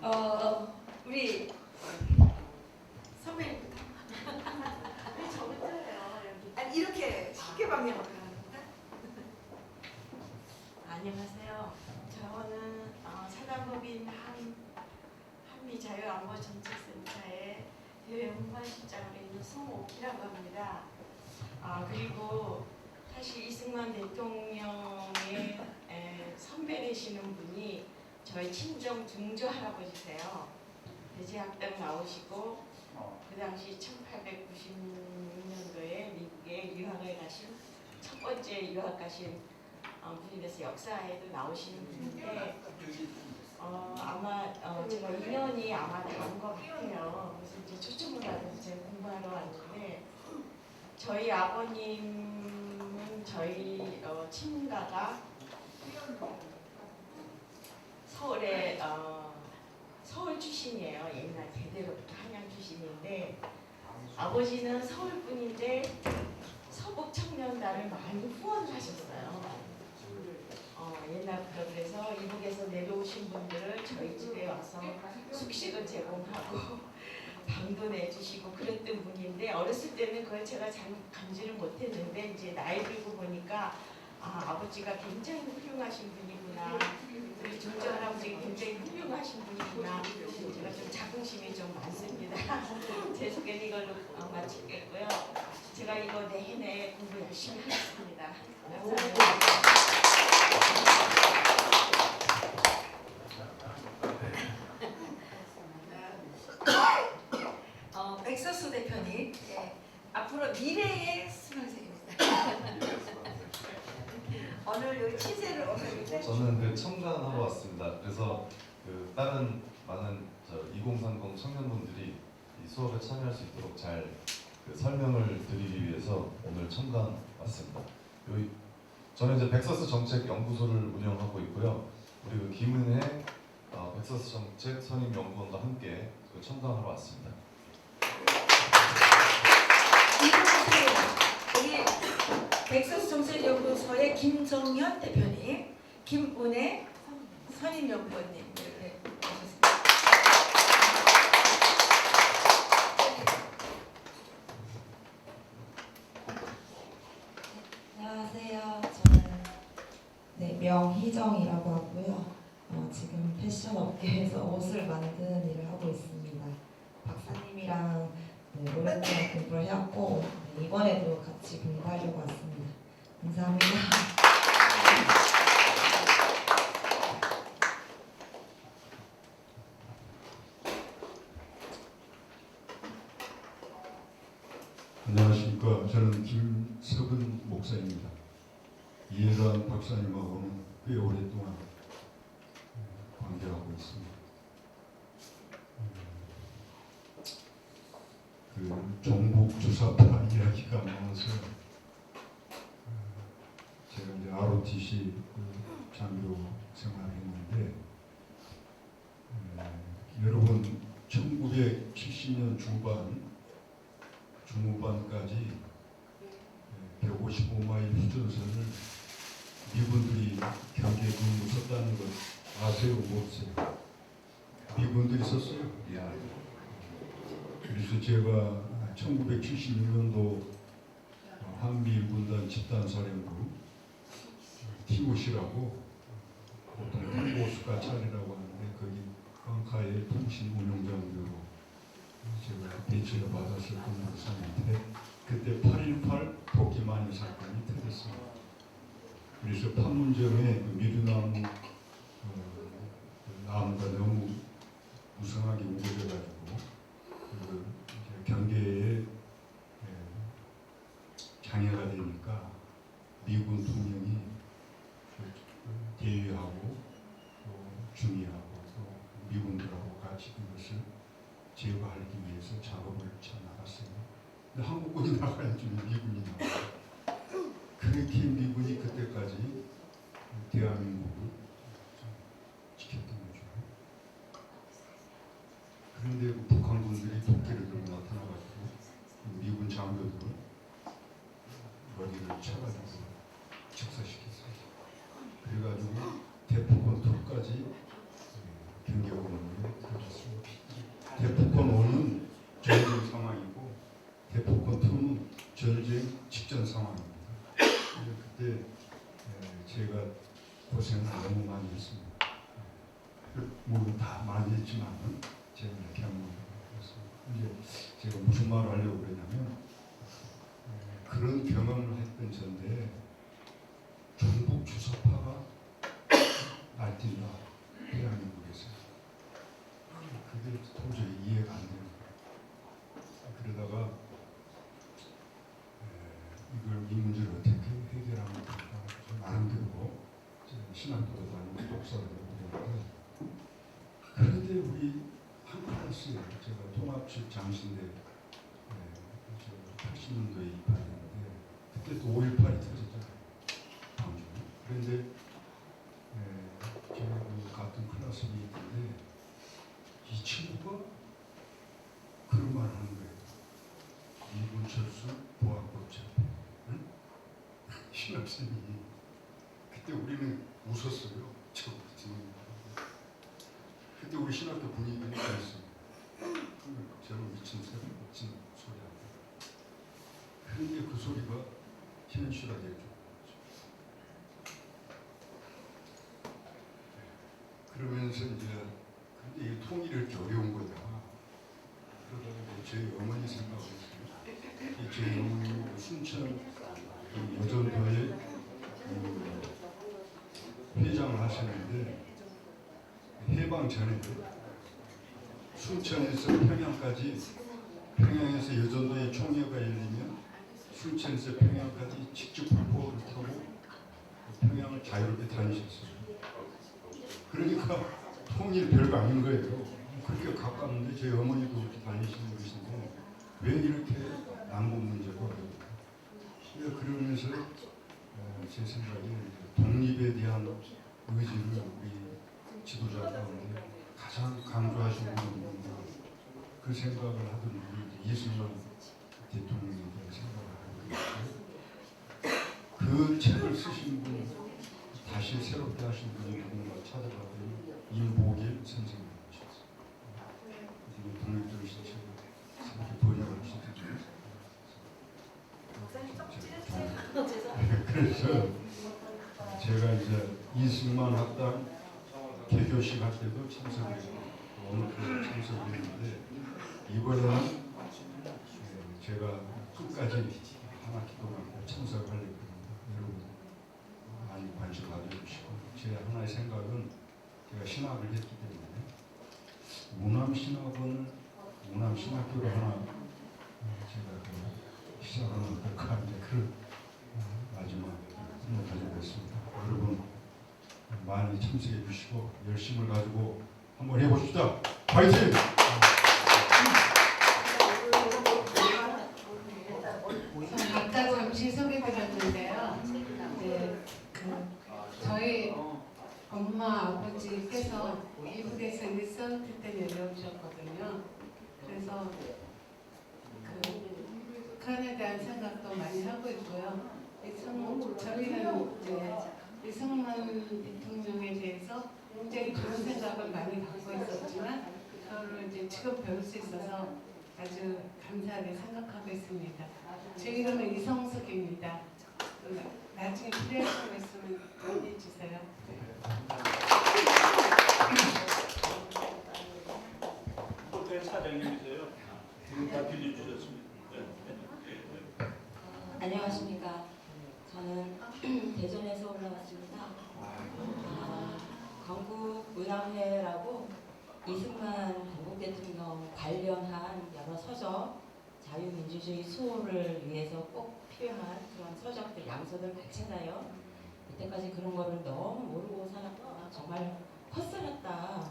우리 선배님부터. 왜 저부터예요? 여기. 아니 이렇게 쉽게 방향을 가는 건가? 안녕하세요. 저는 사단법인 한미자유안보정책센터의 대외 홍보실장으로 있는 송옥희라고 합니다. 그리고 사실 이승만 대통령의 선배 되시는 분이 저희 친정 중조 할아버지세요. 대제학당 나오시고 그 당시 1896년도에 미국에 유학을 가신 첫 번째 유학 가신 분이 돼서 역사에도 나오시는 분인데 아마 제가 인연이 아마 다른 것 같아요. 그래서 이제 초청을 받아서 제가 공부하러 왔는데 저희 아버님은 저희 친가가 서울에 서울 출신이에요. 옛날 대대로부터 한양 출신인데 아버지는 서울 분인데 서북 청년단을 많이 후원을 하셨어요. 옛날부터. 그래서 이북에서 내려오신 분들을 저희 집에 와서 숙식을 제공하고 방도 내주시고 그랬던 분인데 어렸을 때는 그걸 제가 잘 감지를 못했는데 이제 나이 들고 보니까 아버지가 굉장히 훌륭하신 분이구나. 우리 중조 할아버지가 굉장히 훌륭하신 분이구나. 제가 좀 자긍심이 좀 많습니다. 제 소개는 이걸로 마치겠고요. 제가 이거 내내 공부 열심히 하겠습니다. 감사합니다. 백서수 대표님, 앞으로 미래의 수강생입니다. 오늘 여기 친세를 오셨는데 저는 그 청강하러 왔습니다. 그래서 그 다른 많은 2030 청년분들이 이 수업에 참여할 수 있도록 잘 그 설명을 드리기 위해서 오늘 청강 왔습니다. 여기 저는 이제 백서스 정책 연구소를 운영하고 있고요. 우리 그 김은혜 백서스 정책 선임 연구원과 함께 그 청강하러 왔습니다. 여기 백서스 정책연구소의 김정현 대표님, 김은혜 선임연구원님 이렇게 오셨습니다. 안녕하세요. 저는 명희정이라고 하고요. 지금 패션 업계에서 옷을 만드는 일을 하고 있습니다. 박사님이랑 오랫동안 공부를 해왔고 이번에도 같이 공부하려고 왔습니다. 감사합니다. 안녕하십니까. 저는 김석은 목사입니다. 이해란 박사님하고는 꽤 오랫동안 관계하고 있습니다. 그 종북 주사파 이야기가 나와서 제가 이제 ROTC 장교 생활했는데 여러분 1970년 중후반까지 155마일 휴전선을 미군들이 경계에 섰다는 걸 아세요? 모르세요? 미군들이 썼어요. 그래서 제가 1976년도 한미일군단 집단사령부 TOC라고 보통 탄고수가 차리라고 하는데 거기 벙카의 통신 운용장교로 제가 배치를 받았을 근무사인데 그때 8.18 도끼마녀 사건이 터졌습니다. 그래서 판문점에 미르나무 나무가 너무 무성하게 우거져가지고 경계에 장애가 되니까 미군 2명이 대위하고 또 중위하고 또 미군들하고 같이 그것을 제거하기 위해서 작업을 쳐나갔어요. 근데 한국군이 나가야지 미군이 나가요. 그렇게 미군이 그때까지 대한민국을 지켰던 거죠. 그런데 북한군들이 도끼를 들고 나타나가지고 미군 장교들을 머리를 쳐가지고 즉사시켰어요. 그래가지고 대포권 턱까지 경계오는데 그 뭐 다 많이 했지만은 제가 이렇게 한번 해봤습니다. 이제 제가 무슨 말을 하려고 그러냐면 그런 경험을 했던 전데 종북 주사파가 날뛴다 대한민국에서 그게 도저히 이해가 안 돼요. 그러다가 이걸 이 문제를 어떻게 해결하면 될까 나름대로 신학교도 다니고 독서도 하고 그런데 우리 한 클래스에 제가 통합식 장신대 80년도에 입학했는데 그때 또 5.18이 터졌잖아요. 광주. 그런데 제가 그 같은 클래스에 있는데 이 친구가 그런 말을 하는 거예요. 이분철수 보학법제회 응? 신학생이 그때 우리는 웃었어요. 그때 우리 신학교 분위기가 그랬어요. 저는 미친 소리 하고 그런데 그 소리가 현실화되죠. 그러면서 이제 근데 이 통일을 이렇게 어려운 거다. 그러다가 제 어머니 생각을 했어요. 제 어머니 순천 여전도에 회장을 하셨는데 해방 전에 순천에서 평양까지 평양에서 여전도에 총회가 열리면 순천에서 평양까지 직접 불포를 타고 평양을 자유롭게 다니셨어요. 그러니까 통일 별거 아닌 거예요. 그렇게 가까운데 제 어머니도 그렇게 다니시는 분이신데 왜 이렇게 남북 문제가 어려울까? 그러면서 제 생각에 독립에 대한 의지를 우리 지도자 가운데 가장 강조하시는 분이 그 생각을 하던 우리 이승만 대통령에 대한 생각을 하고 있고 그 책을 쓰신 분 다시 새롭게 하신 분이 누군가 찾아봤더니 임보길 선생님이셨어요. 독립적 신책을 이렇게 번역을 시켜주셨어요. 그래서 제가 이제 이승만 학당 개교식 할 때도 참석했고 오늘 참석했는데 이번에는 제가 끝까지 하나 기도하고 참석하려고 합니다. 여러분 많이 관심 가져주시고 제 하나의 생각은 제가 신학을 했기 때문에 무남신학원을 무남신학교로 하나 제가 시작하면 어떨까 하는데 그 마지막 꿈을 가지고 있습니다. 여러분 많이 참석해 주시고 열심을 가지고 한번 해봅시다. 파이팅! 아까 잠시 소개드렸는데요. 네, 저희 엄마 아버지께서 미국에서 리서치 때 내려오셨거든요. 그래서 북한에 대한 생각도 많이 하고 있고요. 저희는 이제 이승만 대통령에 대해서 굉장히 좋은 생각을 많이 갖고 있었지만 그거를 이제 지금 배울 수 있어서 아주 감사하게 생각하고 있습니다. 제 이름은 이성숙입니다. 나중에 필요하신 거 있으면 문의 주세요. 호텔 사장님이세요? 다 빌려주셨습니다. 안녕하십니까. 저는 대전에서 올라왔습니다. 건국문화회라고 이승만 건국 대통령 관련한 여러 서적, 자유민주주의 수호를 위해서 꼭 필요한 그런 서적들, 양서들 같이나요. 이때까지 그런 거를 너무 모르고 살았구나. 정말 헛살았다.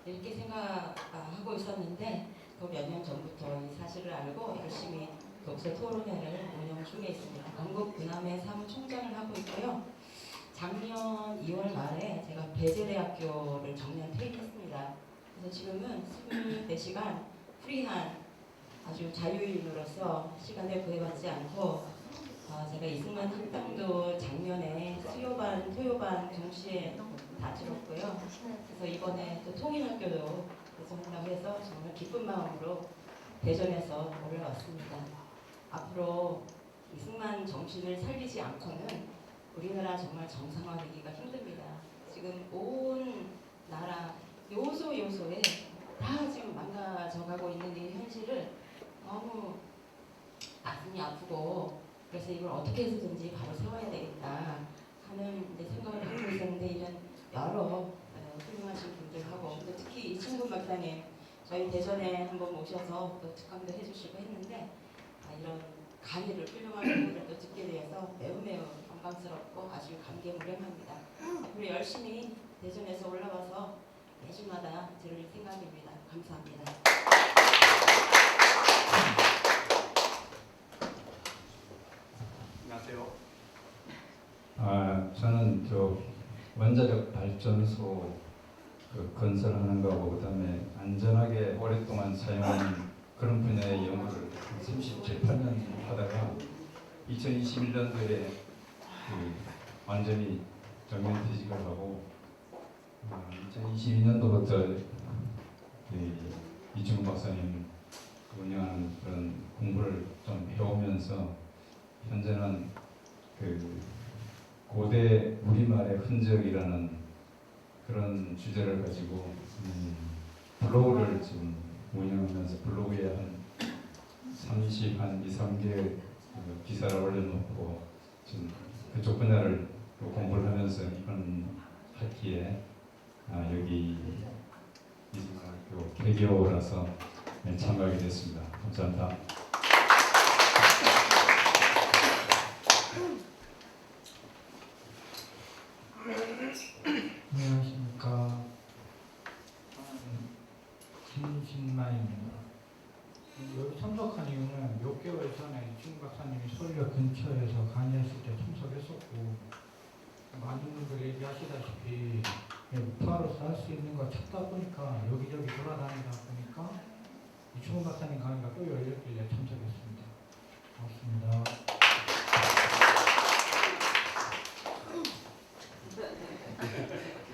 이렇게 생각하고 있었는데 그 몇 년 전부터 이 사실을 알고 열심히 독서 토론회를 운영 중에 있습니다. 건국문화회 사무총장을 하고 있고요. 작년 2월 말에 제가 배재대학교를 정년 퇴임했습니다. 그래서 지금은 24시간 프리한 아주 자유인으로서 시간을 구애받지 않고 제가 이승만 학당도 작년에 수요반, 토요반 동시에 다 들었고요. 그래서 이번에 또 통일학교도 구성한다고 해서 정말 기쁜 마음으로 대전에서 올라왔습니다. 앞으로 이승만 정신을 살리지 않고는 우리나라 정말 정상화되기가 힘듭니다. 지금 온 나라, 온 최고 요소에 다 지금 망가져가고 있는 이 현실을 너무 가슴이 아프고 그래서 이걸 어떻게 해서든지 바로 세워야 되겠다 하는 이제 생각을 갖고 있었는데 이런 여러 훌륭하신 분들하고 또 특히 이충근 박사님 저희 대전에 한번 모셔서 또 특강도 해주시고 했는데 이런 강의를 훌륭한 강의를 또 듣게 되어서 매우 영광스럽고 아주 감개무량합니다. 앞으로 열심히 대전에서 올라와서 매주마다 들을 생각입니다. 감사합니다. 안녕하세요. 저는 원자력 발전소 건설하는 거하고 그다음에 안전하게 오랫동안 사용하는 그런 분야의 연구를 37, 8년 하다가 2021년도에 완전히 정년퇴직을 하고 2022년도부터 이충근 박사님 운영하는 그런 공부를 좀 해오면서 현재는 고대 우리말의 흔적이라는 그런 주제를 가지고 블로그를 지금 운영하면서 블로그에 한 2~3개 기사를 올려놓고 지금 그쪽 분야를 공부를 하면서 이번 학기에 여기 이승만학교 개교라서 참가하게 됐습니다. 감사합니다. 안녕하십니까. 김진만입니다. 여기 참석한 이유는 몇 개월 전에 이충근 박사님이 서울역 근처에서 강의했을 때 참석했었고 많은 분들이 얘기하시다시피 우파로서 할 수 있는 거 찾다 보니까 여기저기 돌아다니다 보니까 이충근 박사님 강의가 또 열렸길래 참석했습니다. 고맙습니다.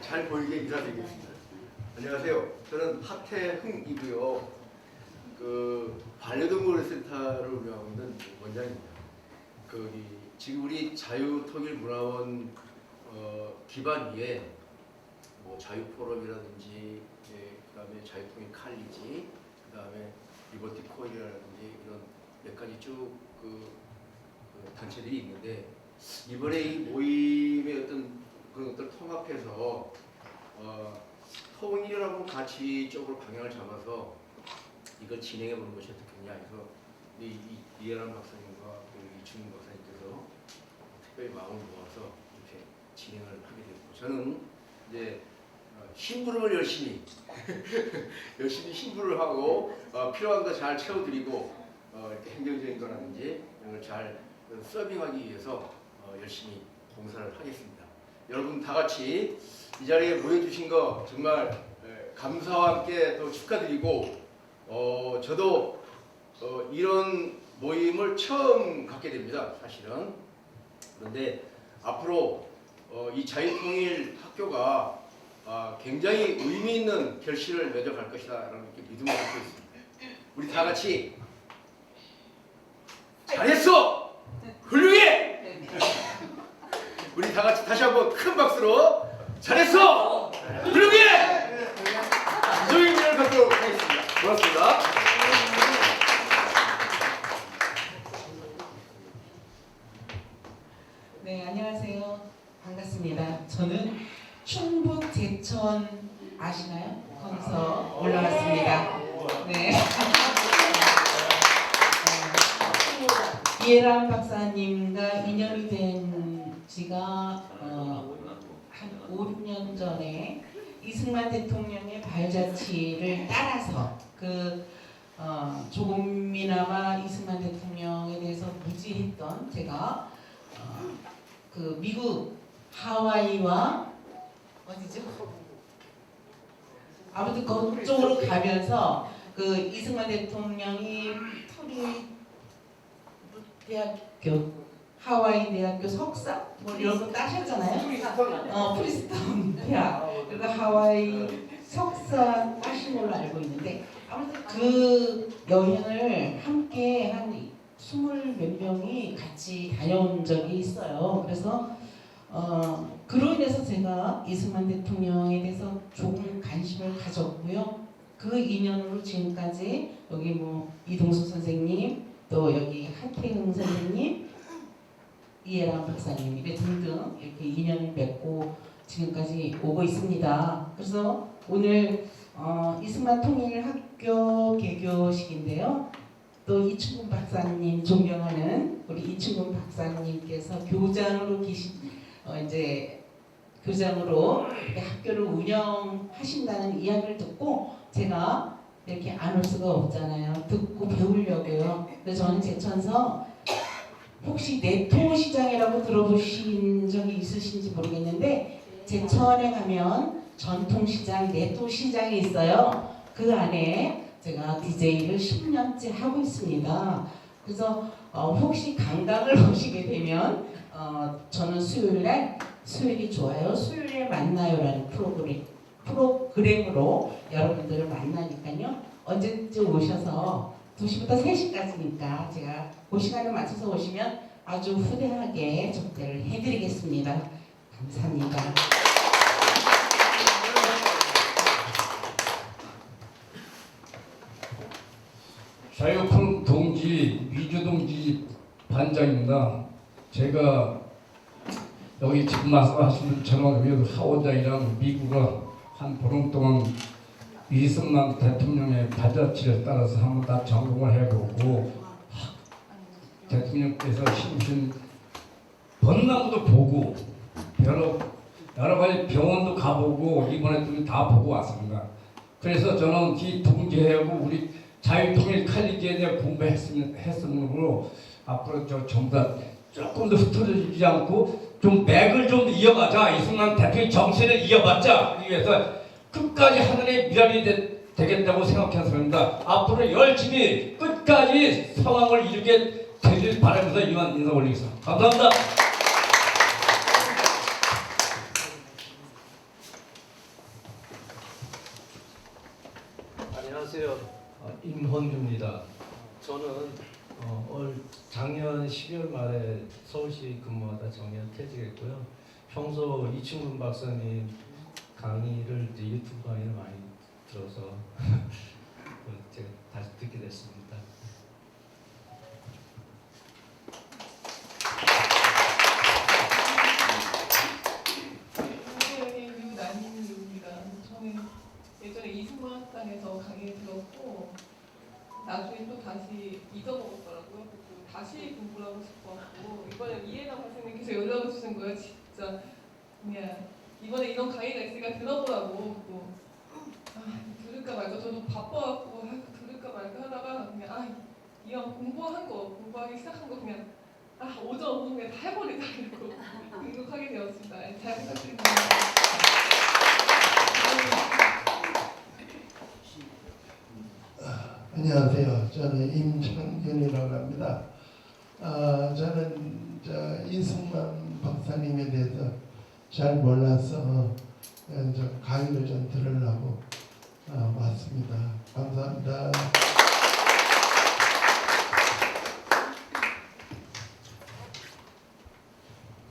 잘 보이게 인사드리겠습니다. 안녕하세요. 저는 하태흥이고요. 반려동물 센터를 운영하고 있는 원장입니다. 지금 우리 자유통일문화원 기반 위에 자유포럼이라든지 그다음에 자유통일 칼리지, 그다음에 리버티 코일이라든지 이런 몇 가지 쭉 단체들이 있는데 이번에 이 모임의 어떤 그런 것들을 통합해서 통일이라고 같이 쪽으로 방향을 잡아서 이걸 진행해 보는 것이 어떻겠냐 해서 이해란 박사님과 이충근 박사님께서 특별히 마음을 모아서 이렇게 진행을 하게 됐고, 저는 이제 심부름을 열심히 심부를 하고 필요한 거 잘 채워드리고 이렇게 행정적인 거라든지 이런 걸 잘 서빙하기 위해서 열심히 봉사를 하겠습니다. 여러분 다 같이 이 자리에 모여주신 거 정말 감사와 함께 또 축하드리고, 저도 이런 모임을 처음 갖게 됩니다, 사실은. 그런데 앞으로 이 자유통일 학교가 굉장히 의미 있는 결실을 맺어갈 것이다 라는 믿음을 갖고 있습니다. 우리 다 같이 잘했어! 훌륭해! 우리 다 같이 다시 한번 큰 박수로 잘했어! 훌륭해! 이종의 인을 갖도록 하겠습니다. 고맙습니다. 네, 안녕하세요. 반갑습니다. 저는 충북 제천 아시나요? 거기서 올라왔습니다. 네. 이해란 박사님과 인연이 된 지가 한 5, 6년 전에 이승만 대통령의 발자취를 따라서 조금이나마 이승만 대통령에 대해서 무지했던 제가 미국 하와이와 어디죠? 아무튼 그쪽으로 가면서 이승만 대통령이 대학교 하와이 대학교 석사 뭐 이런 거 따셨잖아요. 프리스톤 대학. 그리고 하와이 석사 따신 걸로 알고 있는데, 아무튼 그 여행을 함께 한 20몇 명이 같이 다녀온 적이 있어요. 그래서 그로 인해서 제가 이승만 대통령에 대해서 조금 관심을 가졌고요. 그 인연으로 지금까지 여기 뭐 이동수 선생님, 또 여기 한태흥 선생님, 이해람 박사님 이렇게 등등 이렇게 인연을 맺고 지금까지 오고 있습니다. 그래서 오늘 이승만 통일학교 개교식인데요. 또 이충근 박사님 존경하는 우리 이충근 박사님께서 교장으로 이제 교장으로 이렇게 학교를 운영하신다는 이야기를 듣고 제가 이렇게 안 올 수가 없잖아요. 듣고 배우려고요. 그래서 저는 제천서 혹시 내토시장이라고 들어보신 적이 있으신지 모르겠는데 제천에 가면 전통시장, 내토시장이 있어요. 그 안에 제가 DJ를 10년째 하고 있습니다. 그래서 혹시 강당을 오시게 되면 저는 수요일이 좋아요. 수요일에 만나요라는 프로그램으로 여러분들을 만나니까요. 언제든지 오셔서 2시부터 3시까지니까 제가 그 시간에 맞춰서 오시면 아주 후대하게 접대를 해드리겠습니다. 감사합니다. 자유풍 동지 위주동지 반장입니다. 제가 여기 지금 말씀하신 저는 하원장이랑 미국은 한 보름 동안 이승만 대통령의 발자취를 따라서 한번 다 점검을 해보고 대통령께서 심으신 벚나무도 보고 여러 가지 병원도 가보고 이번에 다 보고 왔습니다. 그래서 저는 이 동지하고 우리 자유통일 칼리지에 대해 공부했으므로 앞으로 저 전부 다 조금 더 흩어지지 않고 좀 맥을 좀 이어가자. 이승만 대통령 정신을 이어받자. 위해서 끝까지 하늘의 미랄이 되겠다고 생각했습니다. 앞으로 열심히 끝까지 상황을 이루게 되길 바라면서 이만 인사 올리겠습니다. 감사합니다. 안녕하세요. 임헌규입니다. 저는 작년 12월 말에 서울시 근무하다 정년 퇴직했고요. 평소 이충근 박사님 강의를 이제 유튜브 강의를 많이 들어서 제가 다시 듣게 됐습니다. 예전에 이승만 학당에서 강의 들었고 나중에 또 다시 잊어먹었더라고요. 다시 공부를 하고 싶어갖고 이번에 이해남 선생님께서 연락을 주신 거예요. 진짜 그냥 이번에 이런 강의가 있으니까 들어보라고. 들을까 말까 저도 바빠갖고 들을까 말까 하다가 그냥 이왕 공부하기 시작한 거 그냥 오전 오후 그냥 다 해버리자 이러고 등록하게 되었습니다. 잘 부탁드립니다. 안녕하세요. 저는 임창균이라고 합니다. 저는 이승만 박사님에 대해서 잘 몰라서 강의를 좀 들으려고 왔습니다. 감사합니다.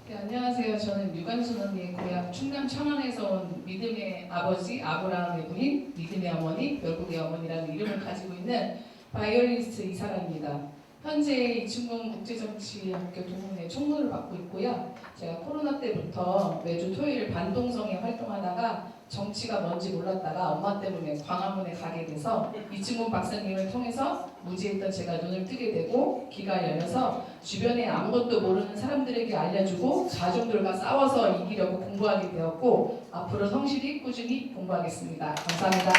네, 안녕하세요. 저는 유관순 언니의 고향 충남 천안에서 온 믿음의 아버지 아브라함의 부인, 믿음의 어머니, 결국의 어머니라는 이름을 가지고 있는 바이올리니스트 이사라입니다. 현재 이충근 국제정치학교 동문회 총무를 맡고 있고요. 제가 코로나 때부터 매주 토요일 반동성에 활동하다가 정치가 뭔지 몰랐다가 엄마 때문에 광화문에 가게 돼서 이충근 박사님을 통해서 무지했던 제가 눈을 뜨게 되고 귀가 열려서 주변에 아무것도 모르는 사람들에게 알려주고 자중들과 싸워서 이기려고 공부하게 되었고 앞으로 성실히 꾸준히 공부하겠습니다. 감사합니다.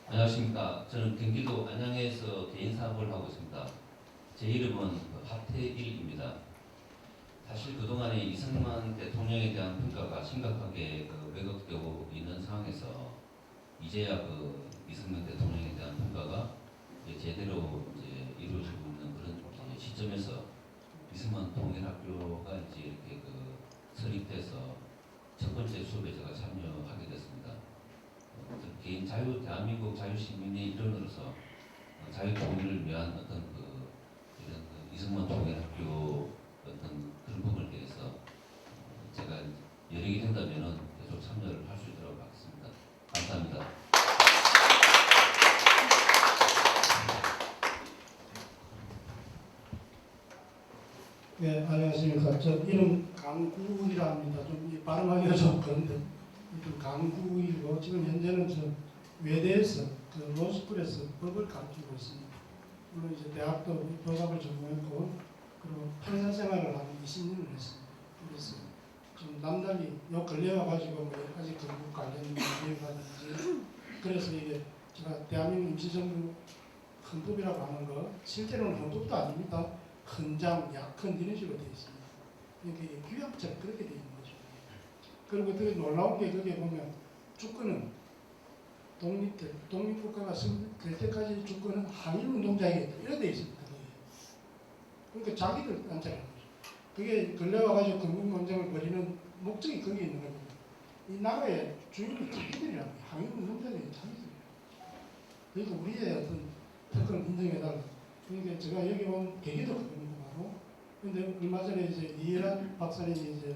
안녕하십니까. 저는 경기도 안양에서 개인 사업을 하고 있습니다. 제 이름은 하태일입니다. 사실 그동안에 이승만 대통령에 대한 평가가 심각하게 왜곡되고 있는 상황에서 이제야 이승만 대통령에 대한 평가가 제대로 이루어지고 있는 그런 시점에서 이승만 통일학교가 이렇게 설립돼서 첫 번째 수업에 제가 참여하게 됐습니다. 개인 대한민국 자유시민의 일원으로서 자유통일을 위한 이런 이승만 통일학교 그런 부분에 대해서 참여를 할 수 있도록 하겠습니다. 감사합니다. 네, 안녕하십니까. 저 이름 강구일이라 합니다. 좀 발음하기가 좀 그런데 이름 강구일이고 지금 현재는 저 외대에서 그 로스쿨에서 법을 가르치고 있습니다. 물론 이제 대학도 법학을 전공했고 그리고 판사 생활을 한 20년을 했습니다. 그래서 좀 남달리 요 근래 와가지고 뭐 여러 가지 건국 관련 이해가든지 그래서 이게 제가 대한민국 임시정부 헌법이라고 하는 거 실제로는 헌법도 아닙니다. 헌장, 약헌 이런 식으로 되어 있습니다. 이게 규약처럼 그렇게 되어 있는 거죠. 그리고 되게 놀라운 게 거기에 보면 주권은 독립국가가 될 때까지 주권은 항일운동자에게 이렇게 되어 있습니다. 그러니까 자기들 안차라는 거죠. 그게 근래 와가지고 건국논쟁을 벌이는 목적이 거기에 있는 겁니다. 이 나라의 주인이 자기들이라고 항일운동자들이 자기들이에요. 그러니까 우리의 어떤 특권을 인정해달라. 그러니까 제가 여기 온 계기도 그겁니다. 바로. 근데 얼마 전에 이제 이해란 박사님이 이제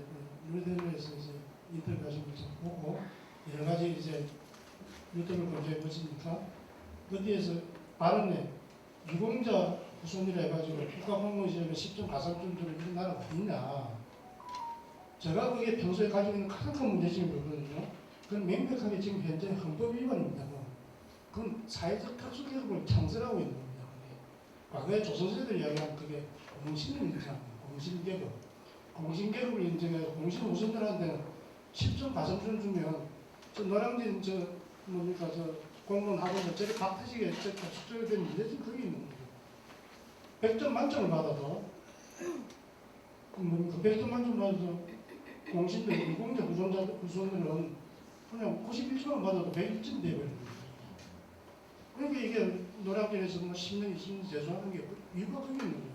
뉴델리에서 이제 인터뷰 하신 걸 보고 여러 가지 이제 유튜브를 검색해 보시니까 거기에서 발언에 유공자 후손이라 해가지고 국가공무원시험에 10점 가산점 주는 이런 나라가 있냐. 제가 그게 평소에 가지고 있는 가장 큰 문제점이 그거거든요. 그건 명백하게 지금 현재 헌법 위반입니다. 그건 사회적 특수계급을 창설하고 있는 겁니다. 과거에 조선세대를 이야기하면 그게 공신을 인정합니다. 공신계급. 공신계급을 인정해서 공신 후손들한테는 10점 가산점 주면 저 노량진 저 뭡니까 저 공무원 학원을 저리 박트시게 숙제가 된 문제지 그게 있는 거예요. 100점 만점을 받아도 뭡니까 100점 만점 받아도 공신들 공자 후손들은 그냥 91점을 받아도 100점 돼버립니다. 그러니까 이게 노량진에서 뭐 10년, 20년 재수하는 게 이유가 그게 있는 거예요.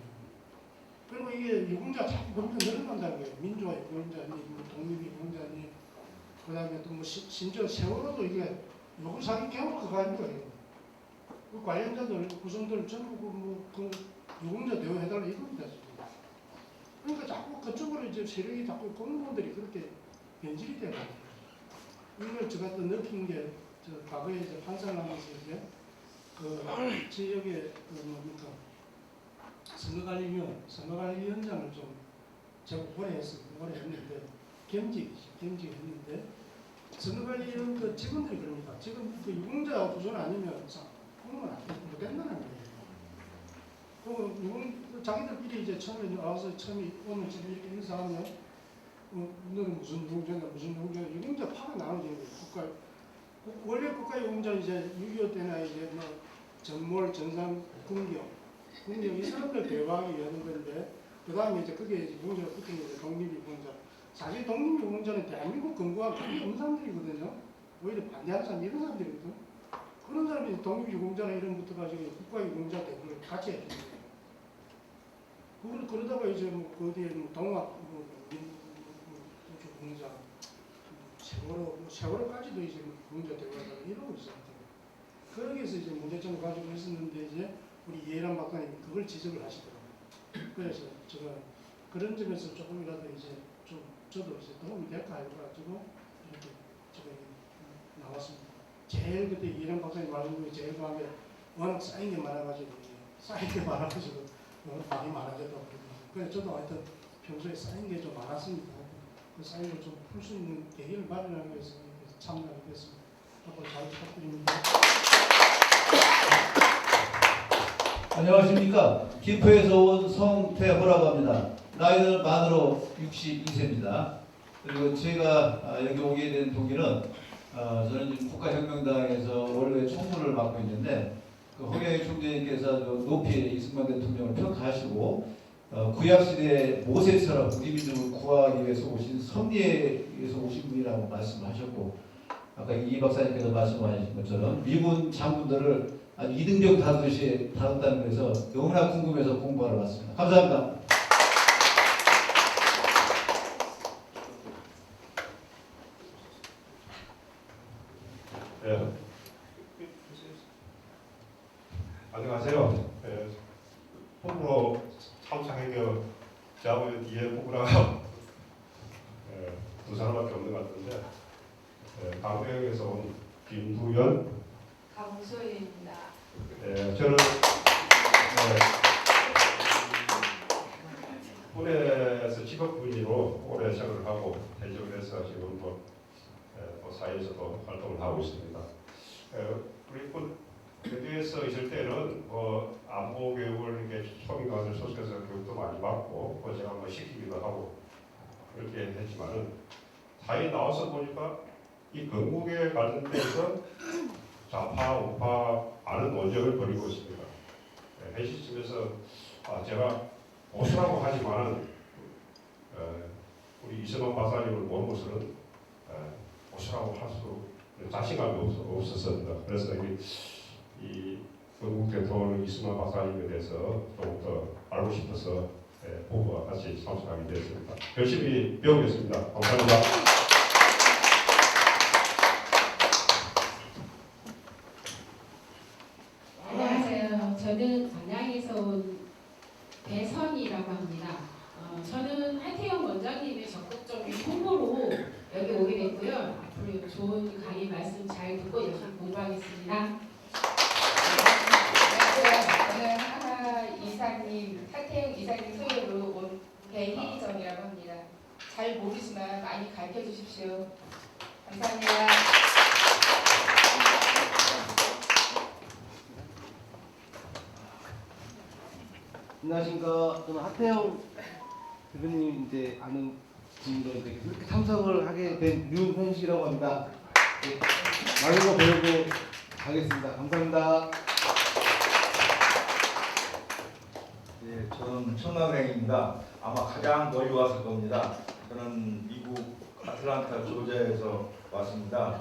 그리고 이게 유공자 자꾸 범위가 늘어난다는 거예요. 민주화 유공자니, 뭐 독립 유공자니, 그 다음에 또 뭐 심지어 세월호도 이게 요걸 사기 개월 그거 아닙니까? 그 관련자들, 구성들 전부 그 유공자 대우해달라 이겁니다. 그러니까 자꾸 그쪽으로 이제 세력이 자꾸 공무원들이 그렇게 변질이 되는 거예요. 이걸 제가 또 느낀 게, 저 과거에 이제 판사를 하면서 이제 그 지역에 그 뭡니까 선거관리위원장을 좀 제가 오래 했습니다. 오래 했는데 겸직했는데 선거관리위원 그 직원들이 그럽니다. 지금 그 유공자 구조는 아니면 공무원 안 된다는 거예요. 그리고 자기들끼리 이제 처음에 와서 처음에 오늘 지금 이렇게 인사하면 너는 무슨 유공자냐 무슨 유공자냐 유공자 파가 나눠지는 거예요. 국가 원래 국가유공자 이제 6.25 때나 이제 뭐 전몰, 전상, 군경 이 사람들 대화하기 위한 건데 그 다음에 이제 그게 유공자가 붙은 게 독립유공자. 사실 독립유공자는 대한민국 건국한 그게 없는 사람들이거든요. 오히려 반대하는 사람 이런 사람들이거든. 그런 사람이 독립유공자나 이런 것부터 가지고 국가유공자 대표를 같이 해주는 거예요. 그러다가 이제 뭐 그 뒤에 뭐 동학 유공자 세월호까지도 이제 유공자 대표가 이러고 있어요. 거기에서 이제 문제점을 가지고 있었는데 이제 우리 이해란 박사님이 그걸 지적을 하시더라고요. 그래서 제가 그런 점에서 조금이라도 이제 좀 저도 이제 도움이 될까 해가지고 이렇게 제가 나왔습니다. 제일 그때 이해란 박사님 말씀 중에 제일 마음에 워낙 쌓인 게 많아가지고 말이 많아졌다고 그래서 저도 하여튼 평소에 쌓인 게 좀 많았습니다. 그 쌓인 걸 좀 풀 수 있는 계기를 마련하기 위해서 참여하게 됐습니다. 앞으로 잘 부탁드립니다. 안녕하십니까. 김포에서 온 성태호라고 합니다. 나이는 만으로 62세입니다. 그리고 제가 여기 오게 된 동기는 저는 지금 국가혁명당에서 원래 총무를 맡고 있는데 그 허경영 총재님께서 높이 이승만 대통령을 평가하시고 구약시대의 모세처럼 우리 민족을 구하기 위해서 오신 섭리에 의해서 오신 분이라고 말씀하셨고 아까 이 박사님께서 말씀하신 것처럼 미군 장군들을 아주 이등병 다루듯이 다뤘다는 거에서 너무나 궁금해서 공부하러 왔습니다. 감사합니다. 네. 안녕하세요. 네. 홍보로 참창해교 저하고 뒤에 홍보라가 두 사람밖에 없는 것 같은데 강릉에서 온 김두연. 강소희입니다. 저는 군에서 직업군인으로 오래 생활을 하고 퇴직을 해서 지금 또 사회에서도 활동을 하고 있습니다. 우리 군 교도에서 있을 때는 안보 교육을 이렇게 초빙관을 소속해서 교육도 많이 받고 제가 시키기도 하고 그렇게 했지만은 사회 나와서 보니까 이 건국에 관련돼서 좌파 우파 많은 논쟁을 벌이고 있습니다. 현 시점에서 제가 보수라고 하지만은 우리 이승만 박사님을 모는 것은 보수라고 할 수 자신감이 없었습니다. 그래서 이 건국 대통령 이승만 박사님에 대해서 조금 더 알고 싶어서 부부와 같이 참석하게 되었습니다. 열심히 배우겠습니다. 감사합니다. 안녕하세요. 저는 안양에서 온 배선이라고 합니다. 저는 하태영 원장님의 적극적인 홍보로 여기 오게 됐고요. 앞으로 좋은 강의 말씀 잘 듣고 열심히 공부하겠습니다. 안녕하세요. 저는 하하 이사님, 하태영 이사님 소유로 온 배희정이라고 합니다. 잘 모르지만 많이 가르쳐 주십시오. 감사합니다. 안녕하십니까. 저는 하태영 대표님 이제 아는 분도 이제 그렇게 참석을 하게 된 류현식이라고 합니다. 네, 많은 거 배우고 가겠습니다. 감사합니다. 네, 저는 청남행입니다. 아마 가장 멀리 왔을 겁니다. 저는 미국 아틀란타 조지아에서 왔습니다.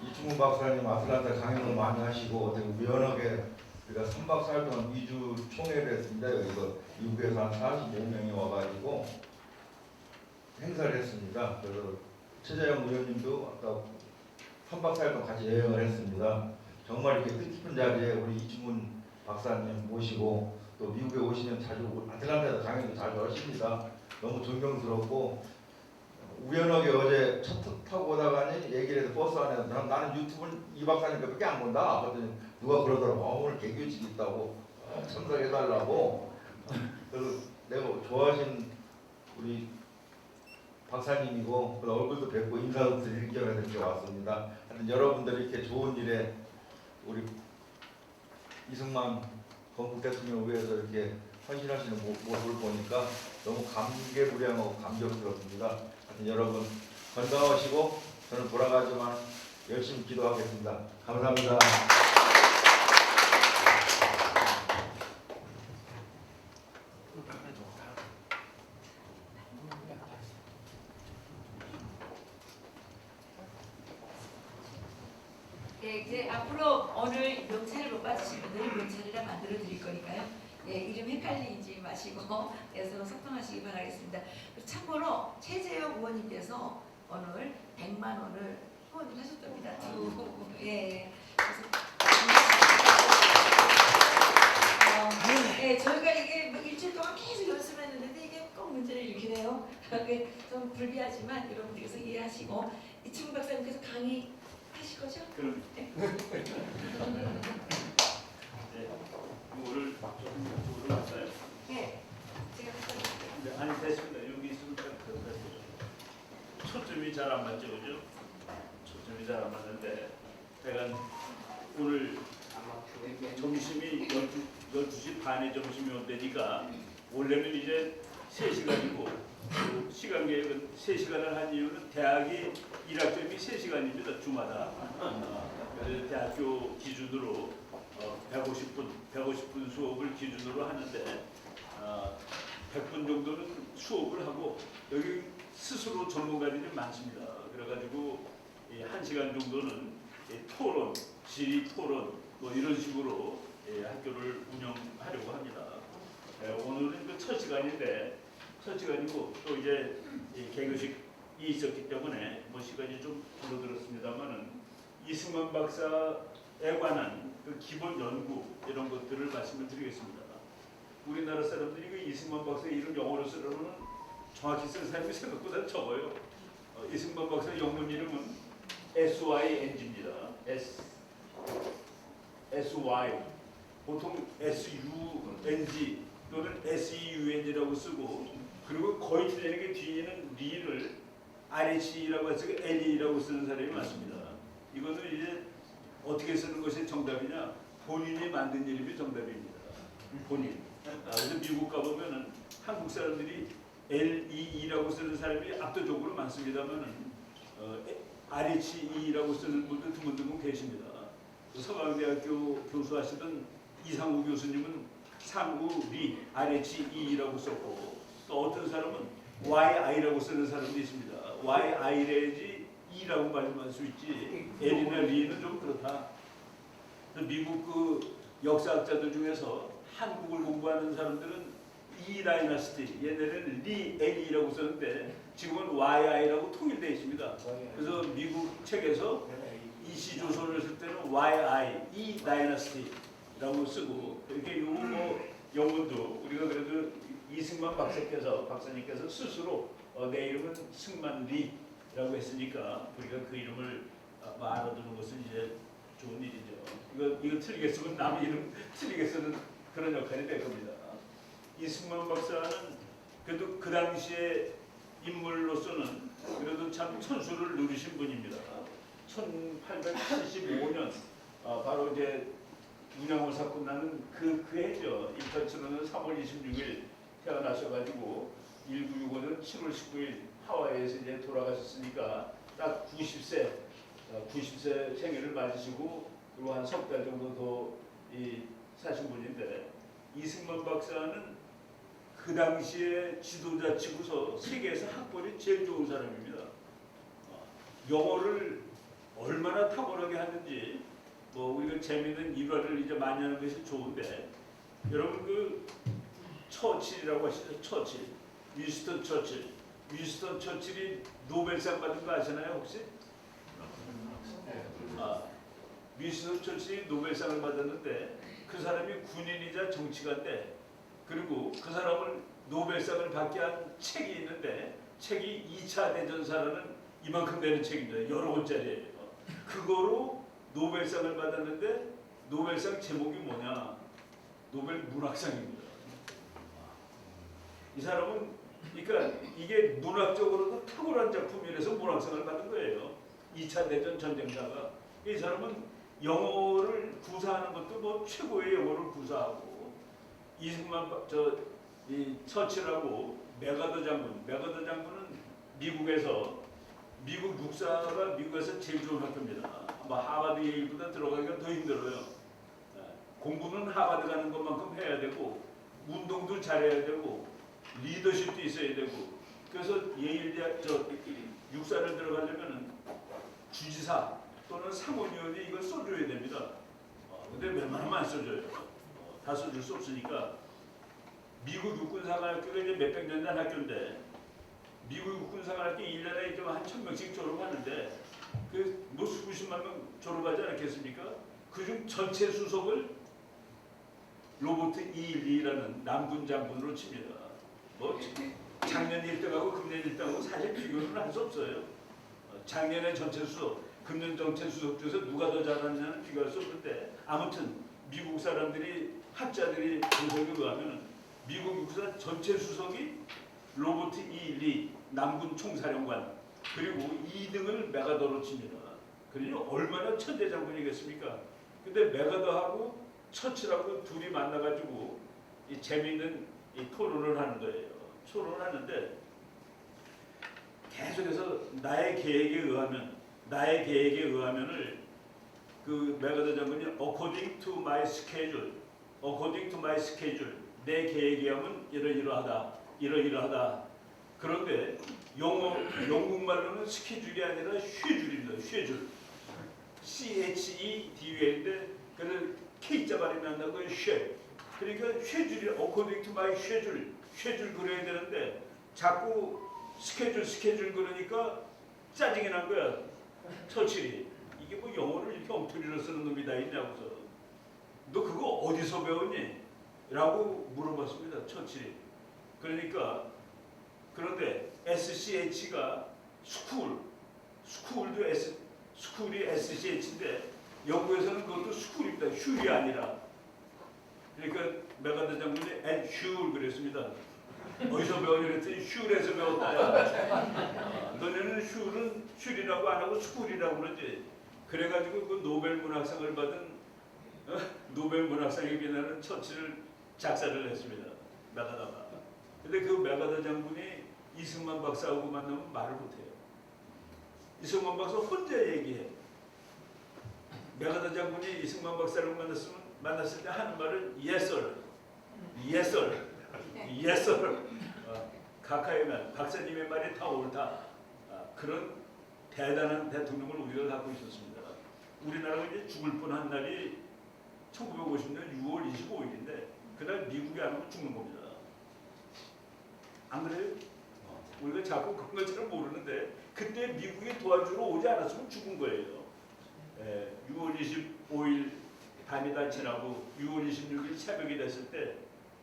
이충훈 박사님 아틀란타 강연을 많이 하시고 되게 우연하게 우리가 3박 4일 동안 2주 총회를 했습니다. 여기서 미국에서 한 45명이 와가지고 행사를 했습니다. 그래서 최재형 의원님도 아까 3박 4일 동안 같이 여행을 했습니다. 정말 이렇게 뜻깊은 자리에 우리 이충훈 박사님 모시고 또 미국에 오시면 자주 아틀란타에서 강연도 자주 하십니다. 너무 존경스럽고 우연하게 어제 차 타고 오다가니 얘기를 해서 버스 안에서 나는 유튜브는 이 박사님 몇개 안 본다. 그랬더니 누가 그러더라고. 오늘 개교칙 있다고 참석해달라고. 그래서 내가 좋아하신 우리 박사님이고 얼굴도 뵙고 인사도 드릴 겸해서 이렇게 왔습니다. 하여튼 여러분들이 이렇게 좋은 일에 우리 이승만 건국 대통령을 위해서 이렇게 헌신하시는 모습을 보니까 너무 감개무량하고 감격스럽습니다. 하여튼 여러분 건강하시고 저는 돌아가지만 열심히 기도하겠습니다. 감사합니다. 네, 이제 앞으로 오늘 명찰을 못 받으신 분들은 명찰이라 만들어 드릴 거니까요. 예, 이름 헷갈리지 마시고 그래서 소통하시기 바라겠습니다. 참고로 최재형 의원님께서 오늘 100만 원을 후원을 하셨답니다. 예. 네, 저희가 이게 뭐 일주일 동안 계속 연습했는데 이게 꼭 문제를 일으키네요. 좀 불리하지만 여러분들께서 이해하시고 이충훈 박사님께서 강의 하실 거죠? 그럼. 네. 오늘 왔어요? 네. 제가 네, 아니 됐습니다. 여기 있으면 초점이 잘 안 맞죠, 그죠? 초점이 잘 안 맞는데 제가 오늘 점심이 12시 반에 점심이 온다니까 원래는 이제 3시간이고 시간 계획은 3시간을 한 이유는 대학이 1학점이 3시간입니다. 주마다. 그래서 대학교 기준으로 150분 수업을 기준으로 하는데 100분 정도는 수업을 하고 여기 스스로 전문가들이 많습니다. 그래가지고 1시간 정도는 토론, 질의 토론 뭐 이런 식으로 학교를 운영하려고 합니다. 오늘은 그 첫 시간인데 첫 시간이고 또 이제 개교식이 있었기 때문에 뭐 시간이 좀 줄어들었습니다만은 이승만 박사에 관한 그 기본 연구 이런 것들을 말씀을 드리겠습니다. 우리나라 사람들이 그 이승만 박사 이름 영어로 쓰려면 정확히 쓴 사람이 생각보다 적어요. 이승만 박사 영문 이름은 SYNG입니다. SY 보통 SUNG 또는 SEUNG라고 쓰고, 그리고 거의 틀리는 게 뒤에는 리를 RH라고 해서 LE라고 쓰는 사람이 많습니다. 이거는 이제 어떻게 쓰는 것이 정답이냐? 본인이 만든 이름이 정답입니다. 본인. 그래서 미국 가보면은 한국 사람들이 LE라고 쓰는 사람이 압도적으로 많습니다만은 RHE라고 쓰는 분도 드문드문 계십니다. 서강대학교 교수하시던 이상우 교수님은 상우리 RHE라고 썼고, 또 어떤 사람은 YI라고 쓰는 사람도 있습니다. YI래야지 E라고 말씀할 수 있지 L이나 리는 좀 그렇다. 미국 그 역사학자들 중에서 한국을 공부하는 사람들은 E 다이너스티, 얘네는 리 L이라고 썼는데 지금은 YI라고 통일되어 있습니다. 그래서 미국 책에서 이시조선을 쓸 때는 YI, E 다이너스티라고 쓰고, 이렇게 뭐 영문도 우리가 그래도 이승만 박사님께서 스스로 내 이름은 승만리라고 했으니까 우리가 그 이름을 알아두는 것은 이제 좋은 일이죠. 이거 틀리게 쓰면 남 이름 틀리게 쓰는 그런 역할이 될 겁니다. 이승만 박사는 그래도 그 당시에 인물로서는 그래도 참 천수를 누리신 분입니다. 1875년 바로 이제 운양호 사건 나는 그 해죠. 1875년 3월 26일 태어나셔가지고 1965년 7월 19일 하와이에서 이제 돌아가셨으니까 딱 90세 생일을 맞으시고, 그리고 한 석 달 정도 더 사신 분인데, 이승만 박사는 그 당시에 지도자 치고서 세계에서 학벌이 제일 좋은 사람입니다. 영어를 얼마나 탁월하게 하는지 뭐 우리가 재미있는 일화를 이제 많이 하는 것이 좋은데, 여러분 그 처칠이라고 하시죠? 처칠, 윈스턴 처칠. 윈스턴 처칠이 노벨상 받은 거 아시나요 혹시? 윈스턴 처칠이 노벨상을 받았는데 그 사람이 군인이자 정치가인데, 그리고 그 사람을 노벨상을 받게 한 책이 있는데, 책이 2차 대전사라는 이만큼 되는 책입니다. 여러 권짜리예요. 그거로 노벨상을 받았는데 노벨상 제목이 뭐냐? 노벨 문학상입니다. 이 사람은 그러니까 이게 문학적으로도 탁월한 작품이라서 문학상을 받은 거예요. 2차 대전 전쟁자가. 이 사람은 영어를 구사하는 것도 뭐 최고의 영어를 구사하고, 이승만 이 처칠하고 메가더 장군은 미국에서 미국 육사가 미국에서 제일 좋은 학교입니다. 아마 하버드 예일보다 들어가기가 더 힘들어요. 공부는 하버드 가는 것만큼 해야 되고, 운동도 잘해야 되고, 리더십도 있어야 되고. 그래서 예일 대학 육사를 들어가려면은 주지사 또는 상원의원이 이걸 써줘야 됩니다. 근데 웬만하면 안 써줘요. 다 써줄 수 없으니까. 미국 육군사관학교가 이제 몇백 년 된 학교인데, 미국 육군사관학교 1년에 한 1000명씩 졸업하는데 그 뭐 수십만 명 졸업하지 않겠습니까? 그중 전체 수석을 로버트 E. 리라는 남군 장군으로 칩니다. 뭐 작년 1등하고 금년 1등하고 사실 비교는 할 수 없어요. 작년에 전체 수석, 금년 전체 수석 중에서 누가 더 잘하느냐는 비교할 수 없는데, 아무튼 미국 사람들이 학자들이 분석에 의하면 미국 육사 전체 수석이 로버트 E. 리 남군 총사령관, 그리고 2등을 메가더로 칩니다. 그러니 얼마나 천재 장군이겠습니까? 근데 메가더하고 처칠하고 둘이 만나가지고 이 재미있는 이 토론을 하는 거예요. 토론을 하는데 계속해서 나의 계획에 의하면을 그 메가더 장군이 according to my schedule 내 계획에 하면 이러이러하다. 그런데 영국말로는 스케줄이 아니라 쉐줄입니다. 쉐줄. CHEDUL인데 그는 K자 발음이 안 나고 쉐. 그러니까 쉐줄이 according to my schedule. 쉐줄 그려야 되는데 자꾸 스케줄 그러니까 짜증이 난 거야. 처칠이. 이게 뭐 영어를 이렇게 엉터리로 쓰는 놈이 다 있냐고서. 너 그거 어디서 배웠니? 라고 물어봤습니다. 처칠이. 그런데 SCH가 스쿨도 스쿨이 SCH인데 영국에서는 그것도 스쿨입니다. 슐이 아니라. 그러니까 메가더 장군이 앳 그랬습니다. 어디서 배웠냐 그랬더니 슐에서 배웠다. 너네는 슐이라고 안 하고 스쿨이라고 그러지. 그래가지고 그 노벨 문학상을 받은 노벨 문학상에 비나는 처치를 작사를 했습니다. 메가더가. 근데 그 메가더 장군이 이승만 박사하고 만나면 말을 못해요. 이승만 박사 혼자 얘기해. 메가더 장군이 이승만 박사를 만났을 때 하는 말은 yes sir, yes sir, yes sir. 각하의 말, 박사님의 말이 다 옳다. 그런 대단한 대통령을 우리가 갖고 있었습니다. 우리나라가 이제 죽을 뻔한 날이 1950년 6월 25일인데 그날 미국이 안 오면 죽는 겁니다. 안 그래요? 우리가 자꾸 그런 것처럼 모르는데 그때 미국이 도와주러 오지 않았으면 죽은 거예요. 6월 25일 밤이 다 지나고 6월 26일 새벽이 됐을 때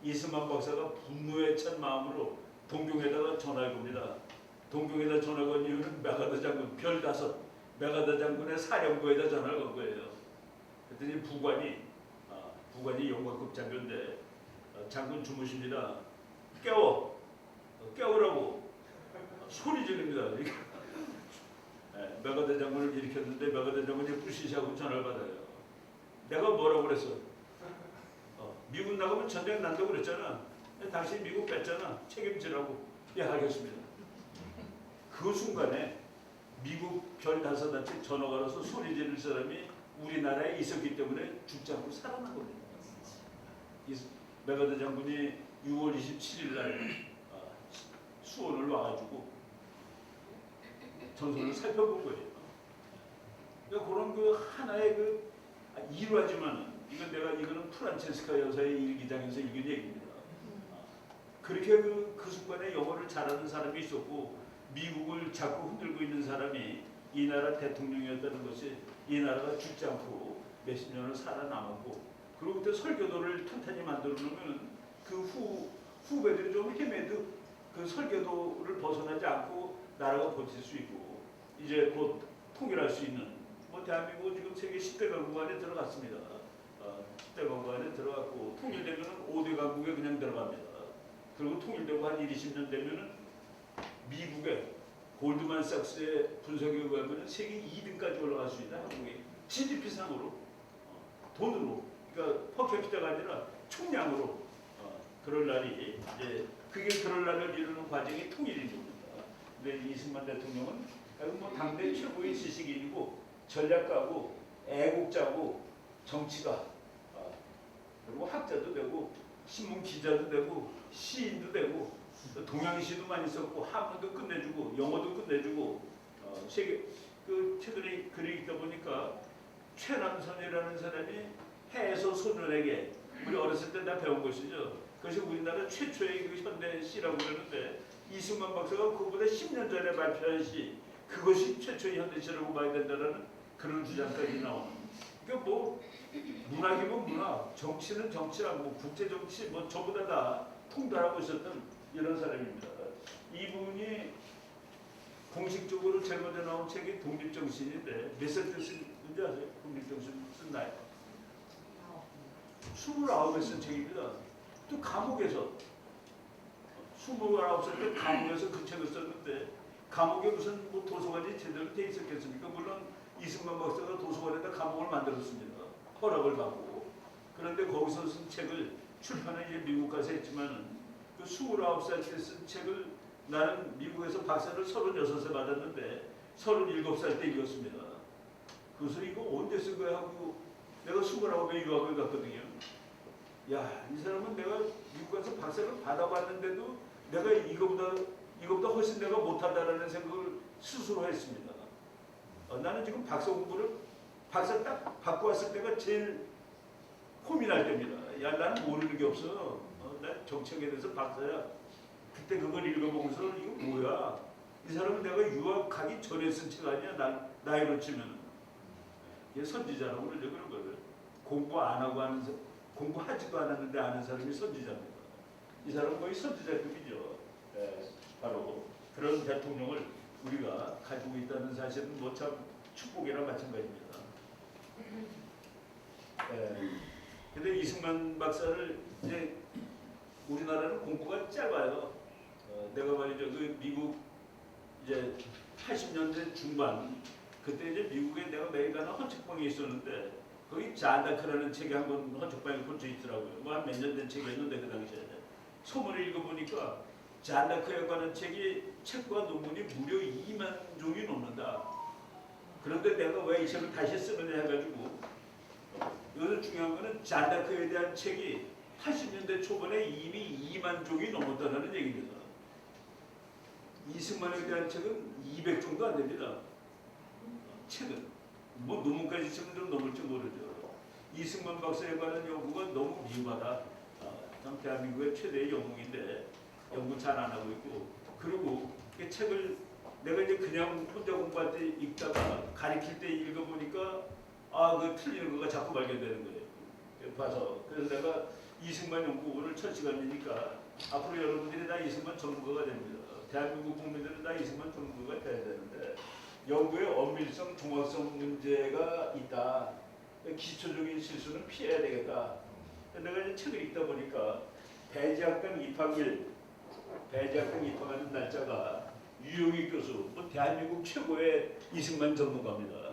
이승만 박사가 분노에 찬 마음으로 동경에다가 전화를 겁니다. 동경에다 전화 건 이유는 메가더 장군 별 5 메가더 장군의 사령부에다 전화를 건 거예요. 그랬더니 부관이 영관급 장교인데 장군 주무십니다. 깨우라고 소리 지릅니다. 메가더 장군을 일으켰는데 메가더 장군이 부시시하고 전화를 받아요. 내가 뭐라고 그랬어? 미국 나가면 전쟁 난다고 그랬잖아. 당신 미국 뺐잖아. 책임지라고. 예, 알겠습니다. 그 순간에 미국 별 5한테 전화가 와서 소리 지를 사람이 우리나라에 있었기 때문에 죽지 않고 살아난 겁니다. 메가더 장군이 6월 27일 날 수원을 와가지고 전선을 살펴본 거예요. 그러니까 그런 그 하나의 그 일화지만 이거는 프란체스카 여사의 일기장에서 읽은 얘기입니다. 그렇게 그 순간에 영어를 잘하는 사람이 있었고 미국을 자꾸 흔들고 있는 사람이 이 나라 대통령이었다는 것이 이 나라가 죽지 않고 몇십 년을 살아남았고 그리고 그때 설교도를 탄탄히 만들어 놓으면 그 후배들이 좀 헤매도 그 설교도를 벗어나지 않고 나라가 버틸 수 있고 이제 곧 통일할 수 있는 대한민국 지금 세계 10대 강국 안에 들어갔습니다. 10대 강국 안에 들어갔고 통일되면은 5대 강국에 그냥 들어갑니다. 그리고 통일되고 한 20년 되면은 미국의 골드만삭스의 분석에 의하면 세계 2등까지 올라갈 수 있다. 한국이 GDP상으로 돈으로 그러니까 퍼캐피타가 아니라 총량으로 그럴 날이 이제 그게 그럴 날을 이루는 과정이 통일인 겁니다. 근데 이승만 대통령은 뭐 당대 최고의 지식인이고 전략가고 애국자고 정치가 그리고 학자도 되고 신문 기자도 되고 시인도 되고 동양시도 많이 썼고 한문도 끝내주고 영어도 끝내주고 세계 그 최근에 글이 읽다 보니까 최남선이라는 사람이 해에서 소년에게 우리 어렸을 때 다 배운 것이죠. 그것이 우리나라 최초의 그 현대 시라고 그러는데 이승만 박사가 그보다 10년 전에 발표한 시 그것이 최초의 현대 시라고 봐야 된다는 그런 주장까지 나오는. 그러니까 뭐 문학이면 문학, 정치는 정치라고 뭐 국제 정치 뭐 저보다 다 통달하고 있었던 이런 사람입니다. 이분이 공식적으로 제일 먼저 나온 책이 독립정신인데 몇 살 때 쓴지 아세요? 독립정신 쓴 나이 29에 쓴 책입니다. 또 감옥에서 29살 때 감옥에서 그 책을 썼는데 감옥에 무슨 뭐 도서관이 제대로 돼 있었겠습니까? 물론 이승만 박사가 도서관에다 감옥을 만들었습니다. 허락을 받고. 그런데 거기서 쓴 책을 출판을 이제 미국 가서 했지만 그 29살 때 쓴 책을 나는 미국에서 박사를 36세 받았는데 37살 때 읽었습니다. 그래서 이거 언제 쓴 거야 하고 내가 29에 유학을 갔거든요. 야, 이 사람은 내가 미국 가서 박사를 받아봤는데도 내가 이거보다 훨씬 내가 못한다라는 생각을 스스로 했습니다. 나는 지금 박사 공부를 박사 딱 받고 왔을 때가 제일 고민할 때입니다. 야, 나는 모르는 게 없어. 나 정책에 대해서 박사야. 그때 그걸 읽어보면서 이거 뭐야? 이 사람은 내가 유학 가기 전에 쓴 책 아니야? 나이로 치면. 이게 선지자라고 그러죠. 그런 거를. 공부하지도 않았는데 아는 사람이 선지자입니다. 이 사람은 거의 선지자급이죠. 바로 그런 대통령을 우리가 가지고 있다는 사실은 뭐 참 축복이나 마찬가지입니다. 근데 이승만 박사를 이제 우리나라는 공부가 짧아요. 내가 말이죠 그 미국 이제 80년대 중반 그때 이제 미국에 내가 매일 가는 헌책방에 있었는데 거기 잔다크라는 책이 한번 헌책방에 꽂혀 있더라고요. 뭐 한 몇 년 된 책이었는데 그 당시에 소문을 읽어보니까 잔다크에 관한 책과 논문이 무려 2만 종이 넘는다. 그런데 내가 왜 이 책을 다시 쓰느냐 해가지고 여기서 중요한 거는 잔다크에 대한 책이 80년대 초반에 이미 2만 종이 넘었다는 얘기입니다. 이승만에 대한 책은 200종도 안 됩니다. 책은 뭐 논문까지 치면 좀 넘을지 모르죠. 이승만 박사에 관한 연구가 너무 미흡하다. 참 대한민국의 최대의 영웅인데 연구 잘 안 하고 있고, 그리고 그 책을 내가 이제 그냥 혼자 공부할 때 읽다가 가르칠 때 읽어보니까 그 틀리는 거가 자꾸 발견되는 거예요. 봐서 그래서 내가 이승만 연구를 첫 시간이니까 앞으로 여러분들이 다 이승만 전문가가 됩니다. 대한민국 국민들은 다 이승만 전문가가 돼야 되는데 연구에 엄밀성, 정확성 문제가 있다. 기초적인 실수는 피해야 되겠다. 내가 이제 책을 읽다 보니까 배재학당 입학하는 날짜가 유영익 교수, 뭐 대한민국 최고의 이승만 전문가입니다.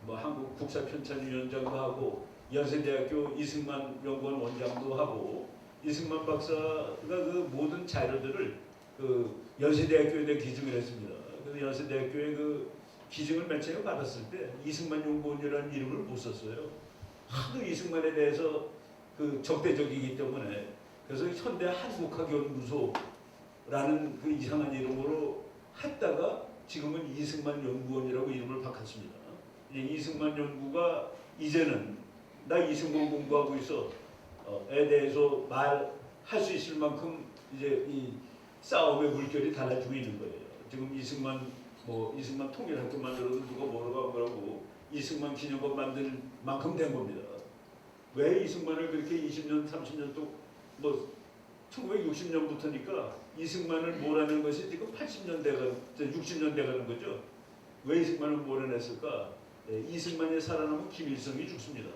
뭐 한국 국사편찬위원장도 하고 연세대학교 이승만 연구원 원장도 하고 이승만 박사가 그 모든 자료들을 그 연세대학교에 기증을 했습니다. 그래서 연세대학교에 그 기증을 맨 처음에 받았을 때 이승만 연구원이라는 이름을 못 썼어요. 하도 이승만에 대해서 그 적대적이기 때문에 그래서 현대 한국학연구소라는 그 이상한 이름으로 했다가 지금은 이승만 연구원이라고 이름을 바꿨습니다. 이승만 연구가 이제는 나 이승만 공부하고 있어에 대해서 말할 수 있을 만큼 이제 이 싸움의 물결이 달라지고 있는 거예요. 지금 이승만 통일학교 만들어도 누가 뭐라고 이승만 기념관 만들 만큼 된 겁니다. 왜 이승만을 그렇게 20년, 30년 또 뭐 1960년부터니까 이승만을 몰아낸 것이 지금 60년 돼가는 거죠. 왜 이승만을 몰아냈을까? 이승만이 살아남은 김일성이 죽습니다.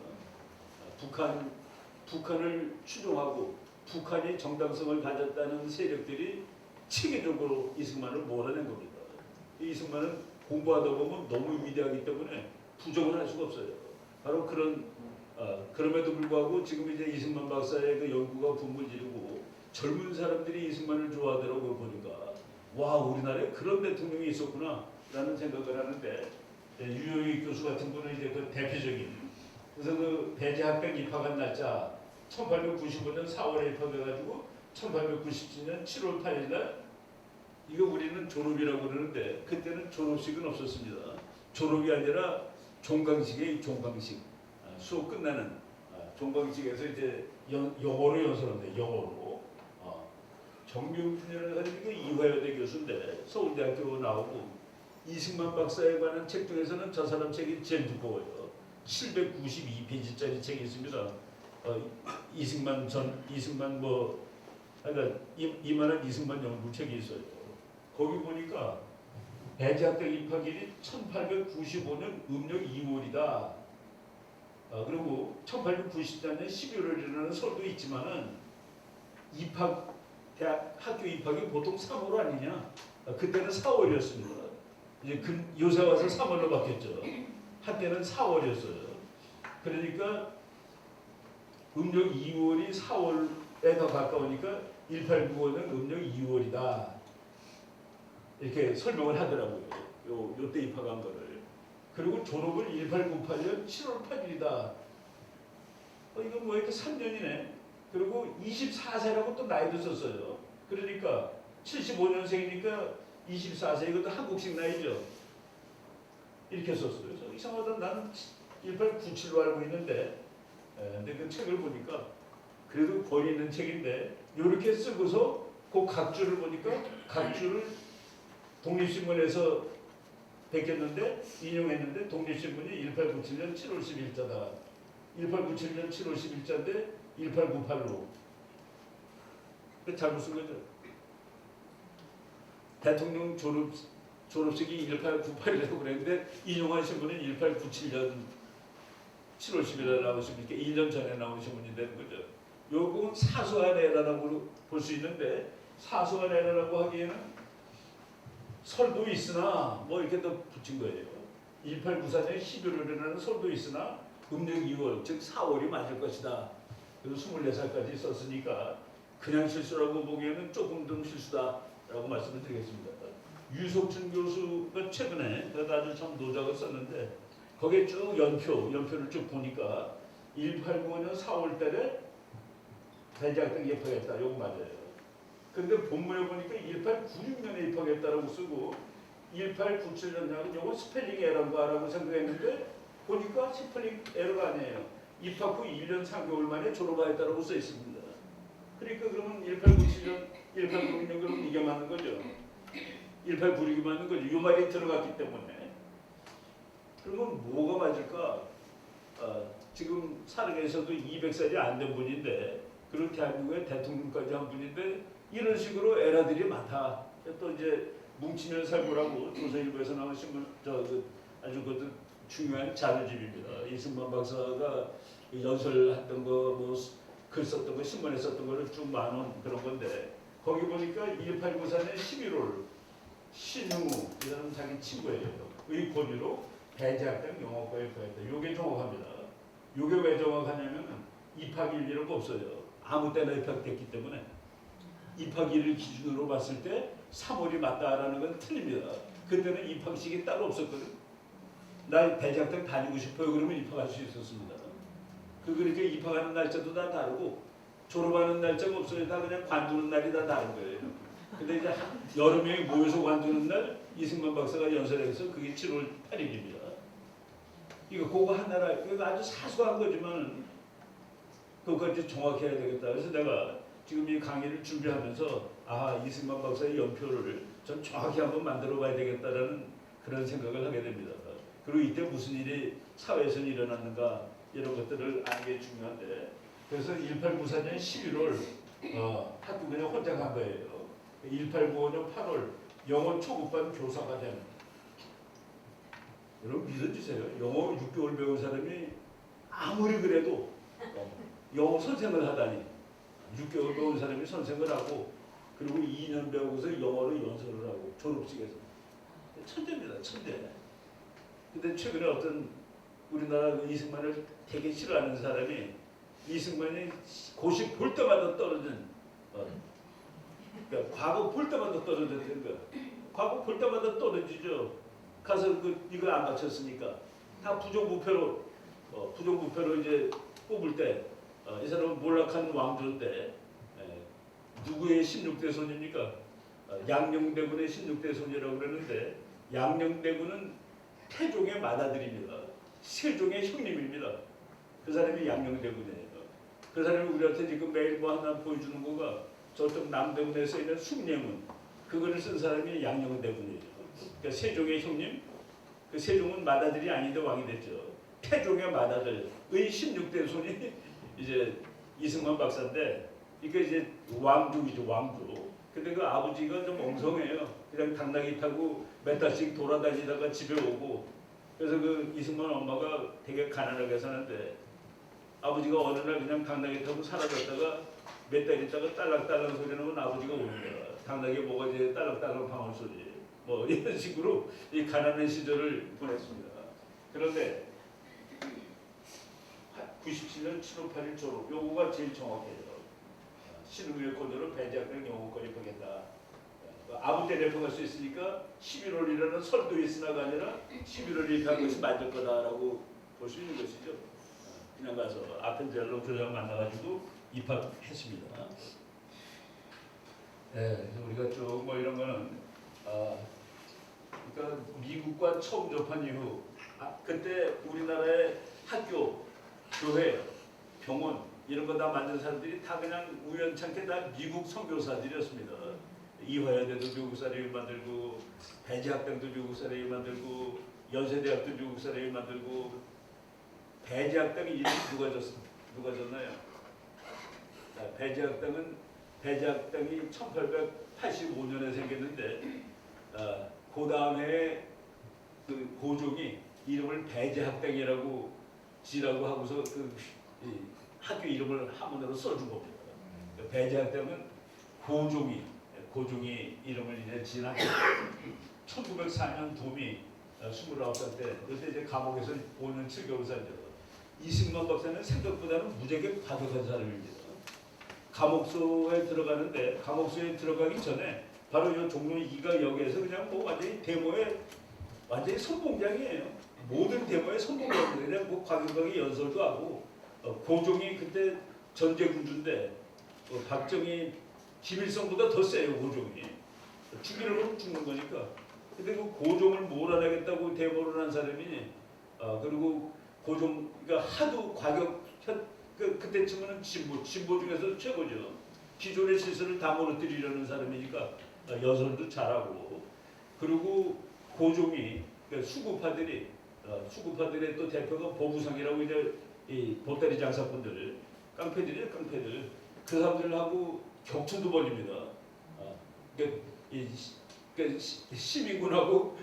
북한을 추종하고 북한이 정당성을 가졌다는 세력들이 체계적으로 이승만을 몰아낸 겁니다. 이승만은 공부하다 보면 너무 위대하기 때문에 부정을 할 수가 없어요. 바로 그럼에도 불구하고 지금 이제 이승만 박사의 그 연구가 분분지르고 젊은 사람들이 이승만을 좋아하더라고 보니까 와 우리나라에 그런 대통령이 있었구나라는 생각을 하는데 유영익 교수 같은 분은 이제 그 대표적인 그래서 그 배재학당 입학한 날짜 1895년 4월에 입학해가지고 1897년 7월 8일날 이거 우리는 졸업이라고 그러는데 그때는 졸업식은 없었습니다. 졸업이 아니라 종강식이에요. 종강식. 수업 끝나는 종강식에서 이제 영어로 연설한대. 영어로. 정명훈이라는 사람이 이화여대 교수인데 서울대학교 나오고 이승만 박사에 관한 책 중에서는 저 사람 책이 제일 두꺼워요. 792페이지짜리 책이 있습니다. 그러니까 이만한 이승만 연구책이 있어요. 거기 보니까 배재학당 입학일이 1895년 음력 2월이다. 그리고 1894년 11월이라는 설도 있지만은 학교 입학이 보통 3월 아니냐? 그때는 4월이었습니다. 이제 요새 와서 3월로 바뀌었죠. 한때는 4월이었어요. 그러니까 음력 2월이 4월에 더 가까우니까 1895는 음력 2월이다. 이렇게 설명을 하더라고요. 요때 입학한 거를. 그리고 졸업을 1898년 7월 8일이다. 이거 뭐 이렇게 3년이네. 그리고 24세라고 또 나이도 썼어요. 그러니까 75년생이니까 24세 이것도 한국식 나이죠. 이렇게 썼어요. 그래서 이상하다. 나는 1897로 알고 있는데 근데 그 책을 보니까 그래도 거리 있는 책인데 이렇게 쓰고서 그 각주를 보니까 각주를 독립신문에서 베꼈는데 인용했는데 독립신문이 1897년 7월 10일자다. 1897년 7월 10일자인데 1898로 잘못 쓴 거죠. 대통령 졸업식이 1898이라고 그랬는데 인용한 신문은 1897년 7월 10일에 나온 신문이니까 1년 전에 나온 신문이 되는 거죠. 요건 사소한 에러라고 볼 수 있는데 사소한 에러라고 하기에는 설도 있으나 뭐 이렇게 또 붙인 거예요. 1894년 11월이라는 설도 있으나 음력 2월 즉 4월이 맞을 것이다. 그래서 24살까지 썼으니까 그냥 실수라고 보기에는 조금 더 실수다라고 말씀을 드리겠습니다. 유석춘 교수가 최근에 아주 참 노작을 썼는데 거기에 쭉 연표를 쭉 보니까 1895년 4월 달에 대작등 입학했다. 요거 맞아요. 근데 본문에 보니까 1896년에 입학했다라고 쓰고 1897년이라고 요거 스펠링 에러인가라고 생각했는데 보니까 스펠링 에러가 아니에요. 입학 후 1년 3개월 만에 졸업하였다라고 써 있습니다. 그러니까 그러면 1897년, 1896년 그러면 이게 맞는 거죠. 1896이 맞는 거죠. 이 말이 들어갔기 때문에. 그러면 뭐가 맞을까? 지금 살아계셔도 200살이 안 된 분인데 그리고 대한민국의 대통령까지 한 분인데 이런 식으로 에러들이 많다. 또 이제 뭉치면 살고라고 조선일보에서 나온 신문 아주 그 중요한 자료집입니다. 이승만 박사가 연설했던 거, 뭐 글 썼던 거, 신문에 썼던 거를 쭉 많은 그런 건데 거기 보니까 1894년 11월 신흥우이라는 자기 친구예요. 의 권유로 대제학당 영어과에 입학했다. 요게 정확합니다. 요게 왜 정확하냐면 입학일이라는 거 없어요. 아무 때나 입학됐기 때문에 입학일을 기준으로 봤을 때 3월이 맞다라는 건 틀립니다. 그때는 입학식이 따로 없었거든. 나 대제학당 다니고 싶어요. 그러면 입학할 수 있었습니다. 그러니까 입학하는 날짜도 다 다르고 졸업하는 날짜가 없어요. 다 그냥 관두는 날이 다 다른 거예요. 근데 이제 여러 명이 모여서 관두는 날 이승만 박사가 연설해서 그게 7월 8일입니다. 이거 그거 하나라 이거 아주 사소한 거지만 그것까지 정확히 해야 되겠다. 그래서 내가 지금 이 강의를 준비하면서 이승만 박사의 연표를 좀 정확히 한번 만들어 봐야 되겠다라는 그런 생각을 하게 됩니다. 그리고 이때 무슨 일이 사회에서 일어났는가 이런 것들을 아는 게 중요한데 그래서 1894년 11월 학교 그냥 혼자 간 거예요. 1895년 8월 영어 초급반 교사가 된 여러분 믿어주세요. 영어 6개월 배운 사람이 아무리 그래도 영어 선생을 하다니 6개월 배운 사람이 선생을 하고 그리고 2년 배우고서 영어로 연설을 하고 졸업식에서 천재입니다. 천재. 근데 최근에 어떤 우리나라 이승만을 되게 싫어하는 사람이 이승만이 고시 볼 때마다 떨어진 그러니까 과거 볼 때마다 떨어졌던 거야. 과거 볼 때마다 떨어지죠. 가서 이거 안 맞췄으니까 다 부정부패로 이제 뽑을 때 이 사람은 몰락한 왕조인데 누구의 16대 손입니까? 양녕대군의 16대 손이라고 그러는데 양녕대군은 태종의 맏아들입니다. 세종의 형님입니다. 그 사람이 양녕대군이에요. 그 사람이 우리한테 지금 매일 뭐 하나 보여주는 거가 저쪽 남대문에 써 있는 숭례문 그거를 쓴 사람이 양녕대군이에요. 그러니까 세종의 형님, 그 세종은 맏아들이 아닌데 왕이 됐죠. 태종의 맏아들의 16대 손이 이제 이승만 박사인데 이게 이제 왕족이죠, 왕족. 근데 그 아버지가 좀 엉성해요. 그냥 당나귀 타고 몇 달씩 돌아다니다가 집에 오고 그래서 그 이승만 엄마가 되게 가난하게 사는데 아버지가 어느 날 그냥 당나귀 타고 사라졌다가 몇 달 있다가 딸랑딸랑 소리 나면 아버지가 옵니다. 당나귀 뭐가지 딸랑딸랑 방울 소리. 뭐 이런 식으로 이 가난한 시절을 보냈습니다. 그런데 97년 7월 8일 졸업 요거가 제일 정확해요. 신흥우의 권유로 배제학당 영어과에 입학했다. 아무 때나 입학할 수 있으니까 11월이라는 설도 있으나가 아니라 11월에 입학한 것이 맞을 거다라고 볼 수 있는 것이죠. 그냥 가서 아펜젤로 교장 만나가지고 입학했습니다. 그래서 우리가 쭉 뭐 이런 거는 그러니까 미국과 처음 접한 이후 그때 우리나라의 학교, 교회, 병원 이런 거 다 만든 사람들이 다 그냥 우연찮게 다 미국 선교사들이었습니다. 이화여대도 미국 사람이 만들고 배제학당도 미국 사람이 만들고 연세대학도 미국 사람이 만들고 배제학당이 이름이 누가 졌나요? 배제학당이 1885년에 생겼는데 그 다음에 그 고종이 이름을 배제학당이라고 지라고 하고서 이 학교 이름을 한문으로 써준 겁니다. 배제학당은 고종이 이름을 이제 지난 1904년 도미 29살 때 그때 이제 감옥에서 5년 7개월 살죠. 이승만 박사는 생각보다는 무지하게 과격한 사람입니다. 감옥소에 들어가는데 감옥소에 들어가기 전에 바로 이 종로 2가 역에서 그냥 뭐 완전히 데모에 완전히 선봉장이에요. 모든 데모에 선봉장이에요. 그냥 뭐 과격하게 연설도 하고 고종이 그때 전제군주인데 박정희 김일성보다 더 세요. 고종이 죽이는 건 죽는 거니까. 근데 그 고종을 몰아내겠다고 데모를 한 사람이 그리고 고종가 하도 그때쯤에는 진보 중에서 최고죠. 기존의 시설을 다 무너뜨리려는 사람이니까 연설도 잘하고 그리고 고종이 수구파들의 또 대표가 보부상이라고 이제 이 보따리 장사꾼들 깡패들이에요. 깡패들 그 사람들하고 격투도 벌입니다. 시민군하고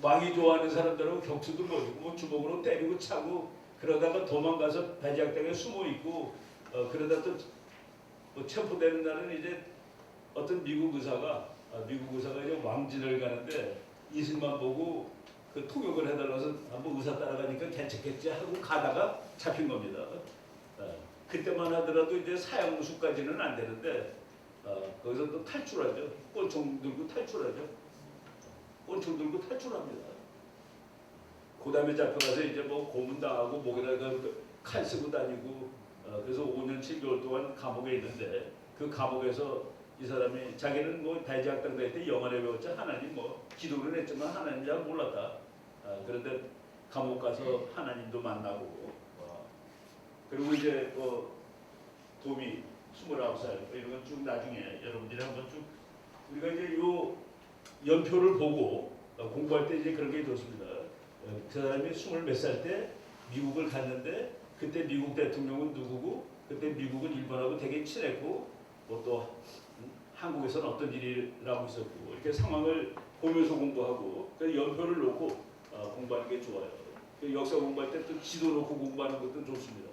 왕이 좋아하는 사람들하고 격투도 벌이고 뭐 주먹으로 때리고 차고 그러다가 도망가서 배제학당에 숨어 있고 그러다 또 뭐 체포되는 날은 이제 어떤 미국 의사가 이제 왕진을 가는데 이승만 보고 그 통역을 해달라서 한번 의사 따라가니까 괜찮겠지 하고 가다가 잡힌 겁니다. 그때만 하더라도 이제 사형수까지는 안 되는데 거기서 또 탈출하죠. 권총 들고 탈출하죠. 권총 들고 탈출합니다. 그 다음에 잡혀가서 이제 뭐 고문당하고 목에다가 칼 쓰고 다니고 그래서 5년 7개월 동안 감옥에 있는데 그 감옥에서 이 사람이 자기는 뭐 배제학당 다닐 때 영어를 배웠죠. 하나님 뭐 기도를 했지만 하나님 잘 몰랐다. 그런데 감옥 가서 하나님도 만나고 그리고 이제 뭐 도미 29살 이런 건 쭉 나중에 여러분들이 한번 쭉 우리가 이제 요 연표를 보고 공부할 때 이제 그런 게 좋습니다. 그 사람이 20몇 살 때 미국을 갔는데 그때 미국 대통령은 누구고 그때 미국은 일본하고 되게 친했고 뭐 또 한국에서는 어떤 일이라고 있었고 이렇게 상황을 보면서 공부하고 그 연표를 놓고 공부하는 게 좋아요. 역사 공부할 때 또 지도 놓고 공부하는 것도 좋습니다.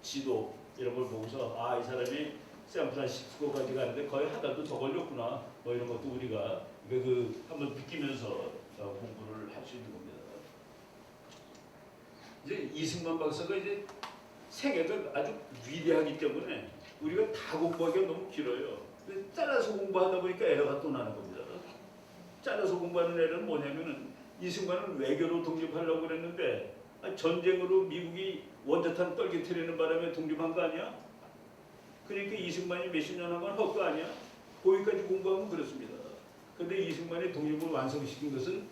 지도 이런 걸 보고서 이 사람이 샌프란시스코까지 가는데 거의 한 달도 더 걸렸구나 뭐 이런 것도 우리가 한번 느끼면서 공부를 할 수 있는 겁니다. 이제 이승만 박사가 이제 생애가 아주 위대하기 때문에 우리가 다 공부하기가 너무 길어요. 잘라서 공부하다 보니까 에러가 또 나는 겁니다. 잘라서 공부하는 에러는 뭐냐면은 이승만은 외교로 독립하려고 그랬는데 전쟁으로 미국이 원자탄 떨어뜨리는 바람에 독립한 거 아니야? 그러니까 이승만이 몇십 년 한건 헛거 아니야? 거기까지 공부하면 그렇습니다. 그런데 이승만이 독립을 완성시킨 것은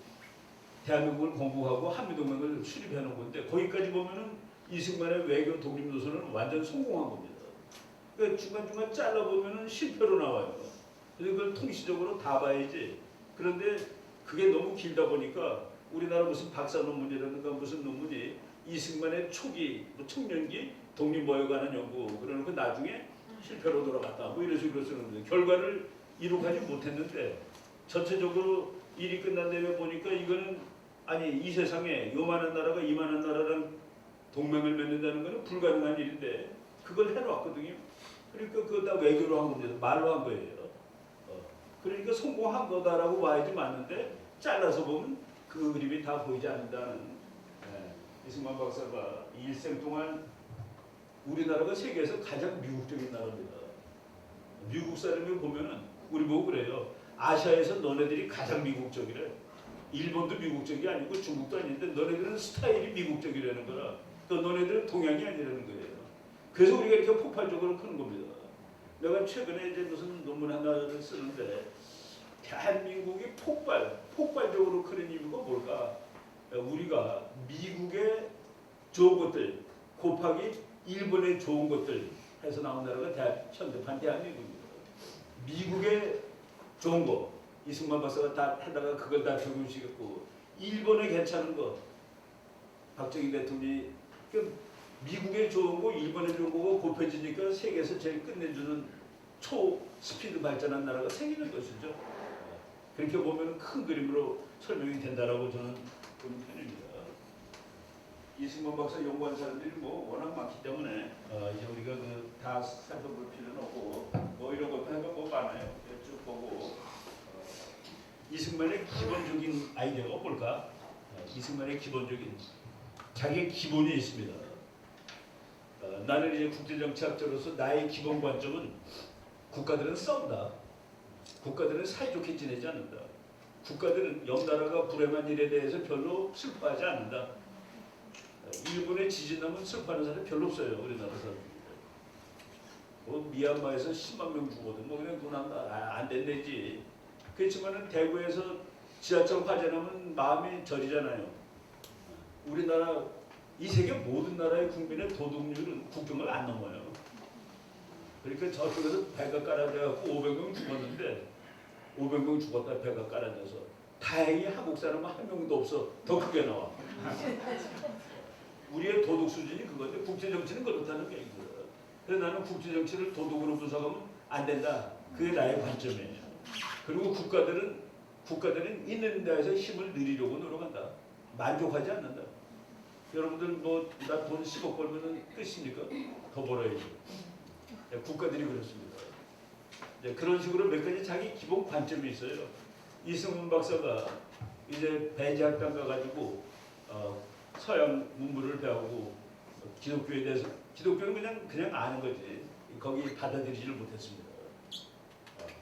대한민국을 건국하고 한미동맹을 수립해 놓은 건데 거기까지 보면은 이승만의 외교 독립 노선은 완전 성공한 겁니다. 그러니까 중간중간 잘라보면은 실패로 나와요. 그래서 그걸 통시적으로 다 봐야지. 그런데 그게 너무 길다 보니까 우리나라 무슨 박사 논문이라든가 무슨 논문이 이승만의 초기, 청년기 독립모에 관한 연구 그러놓고 나중에 실패로 돌아갔다. 뭐 이런 식으로 쓰는데 결과를 이룩하지 못했는데 전체적으로 일이 끝난 다음에 보니까 이거는 이 세상에 요만한 나라가 이만한 나라랑 동맹을 맺는다는 것은 불가능한 일인데 그걸 해놓았거든요. 그러니까 그거 다 외교로 한 겁니다. 말로 한 거예요. 그러니까 성공한 거다라고 봐야지 맞는데 잘라서 보면 그 그림이 다 보이지 않는다는 이승만 박사가 일생 동안 우리나라가 세계에서 가장 미국적인 나라입니다. 미국 사람이 보면은 우리 보고 그래요. 아시아에서 너네들이 가장 미국적이래. 일본도 미국적이 아니고 중국도 아닌데 너네들은 스타일이 미국적이라는 거라. 또 너네들은 동양이 아니라는 거예요. 그래서 우리가 이렇게 폭발적으로 크는 겁니다. 내가 최근에 이제 무슨 논문 하나를 쓰는데 대한민국이 폭발적으로 크는 이유가 뭘까? 우리가 미국의 좋은 것들 곱하기 일본의 좋은 것들 해서 나온 나라가 현대판 대한민국입니다. 미국의 좋은 거 이승만 박사가 다 하다가 그걸 다 적용시켰고 일본의 괜찮은 거 박정희 대통령이 미국의 좋은 거 일본의 좋은 거가 곱해지니까 세계에서 제일 끝내주는 초 스피드 발전한 나라가 생기는 것이죠. 그렇게 보면 큰 그림으로 설명이 된다라고 저는 보는 편입니다. 이승만 박사 연구한 사람들이 뭐 워낙 많기 때문에 이제 우리가 다 살펴볼 필요는 없고 뭐 이런 것도 하면 뭐 많아요. 쭉 보고 이승만의 기본적인 아이디어가 뭘까? 이승만의 기본적인 자기의 기본이 있습니다. 나는 이제 국제정치학자로서 나의 기본 관점은 국가들은 싸운다. 국가들은 사이좋게 지내지 않는다. 국가들은 옆 나라가 불행한 일에 대해서 별로 슬퍼하지 않는다. 일본의 지진나면 슬퍼하는 사람이 별로 없어요. 우리나라 사람들. 뭐 미얀마에서 10만 명 죽거든. 뭐 그냥 눈 안 된대지. 그렇지만은 대구에서 지하철 화재나면 마음이 저리잖아요. 우리나라 이 세계 모든 나라의 국민의 도덕률은 국경을 안 넘어요. 그러니까 저쪽에서 배가 깔아져갖고 500명 죽었는데 500명 죽었다 배가 깔아져서 다행히 한국 사람은 한 명도 없어. 더 크게 나와. 우리의 도덕 수준이 그건데 국제정치는 그렇다는 게 있거든. 그래서 나는 국제정치를 도덕으로 분석하면 안 된다. 그게 나의 관점이에요. 그리고 국가들은 있는 데에서 힘을 늘리려고 노력한다. 만족하지 않는다. 여러분들 뭐 나 돈 10억 벌면은 끝입니까? 더 벌어야지. 국가들이 그렇습니다. 그런 식으로 몇 가지 자기 기본 관점이 있어요. 이승만 박사가 이제 배제학당 가가지고 서양 문물을 배우고 기독교에 대해서 기독교는 그냥 아는 거지. 거기 받아들이지를 못했습니다.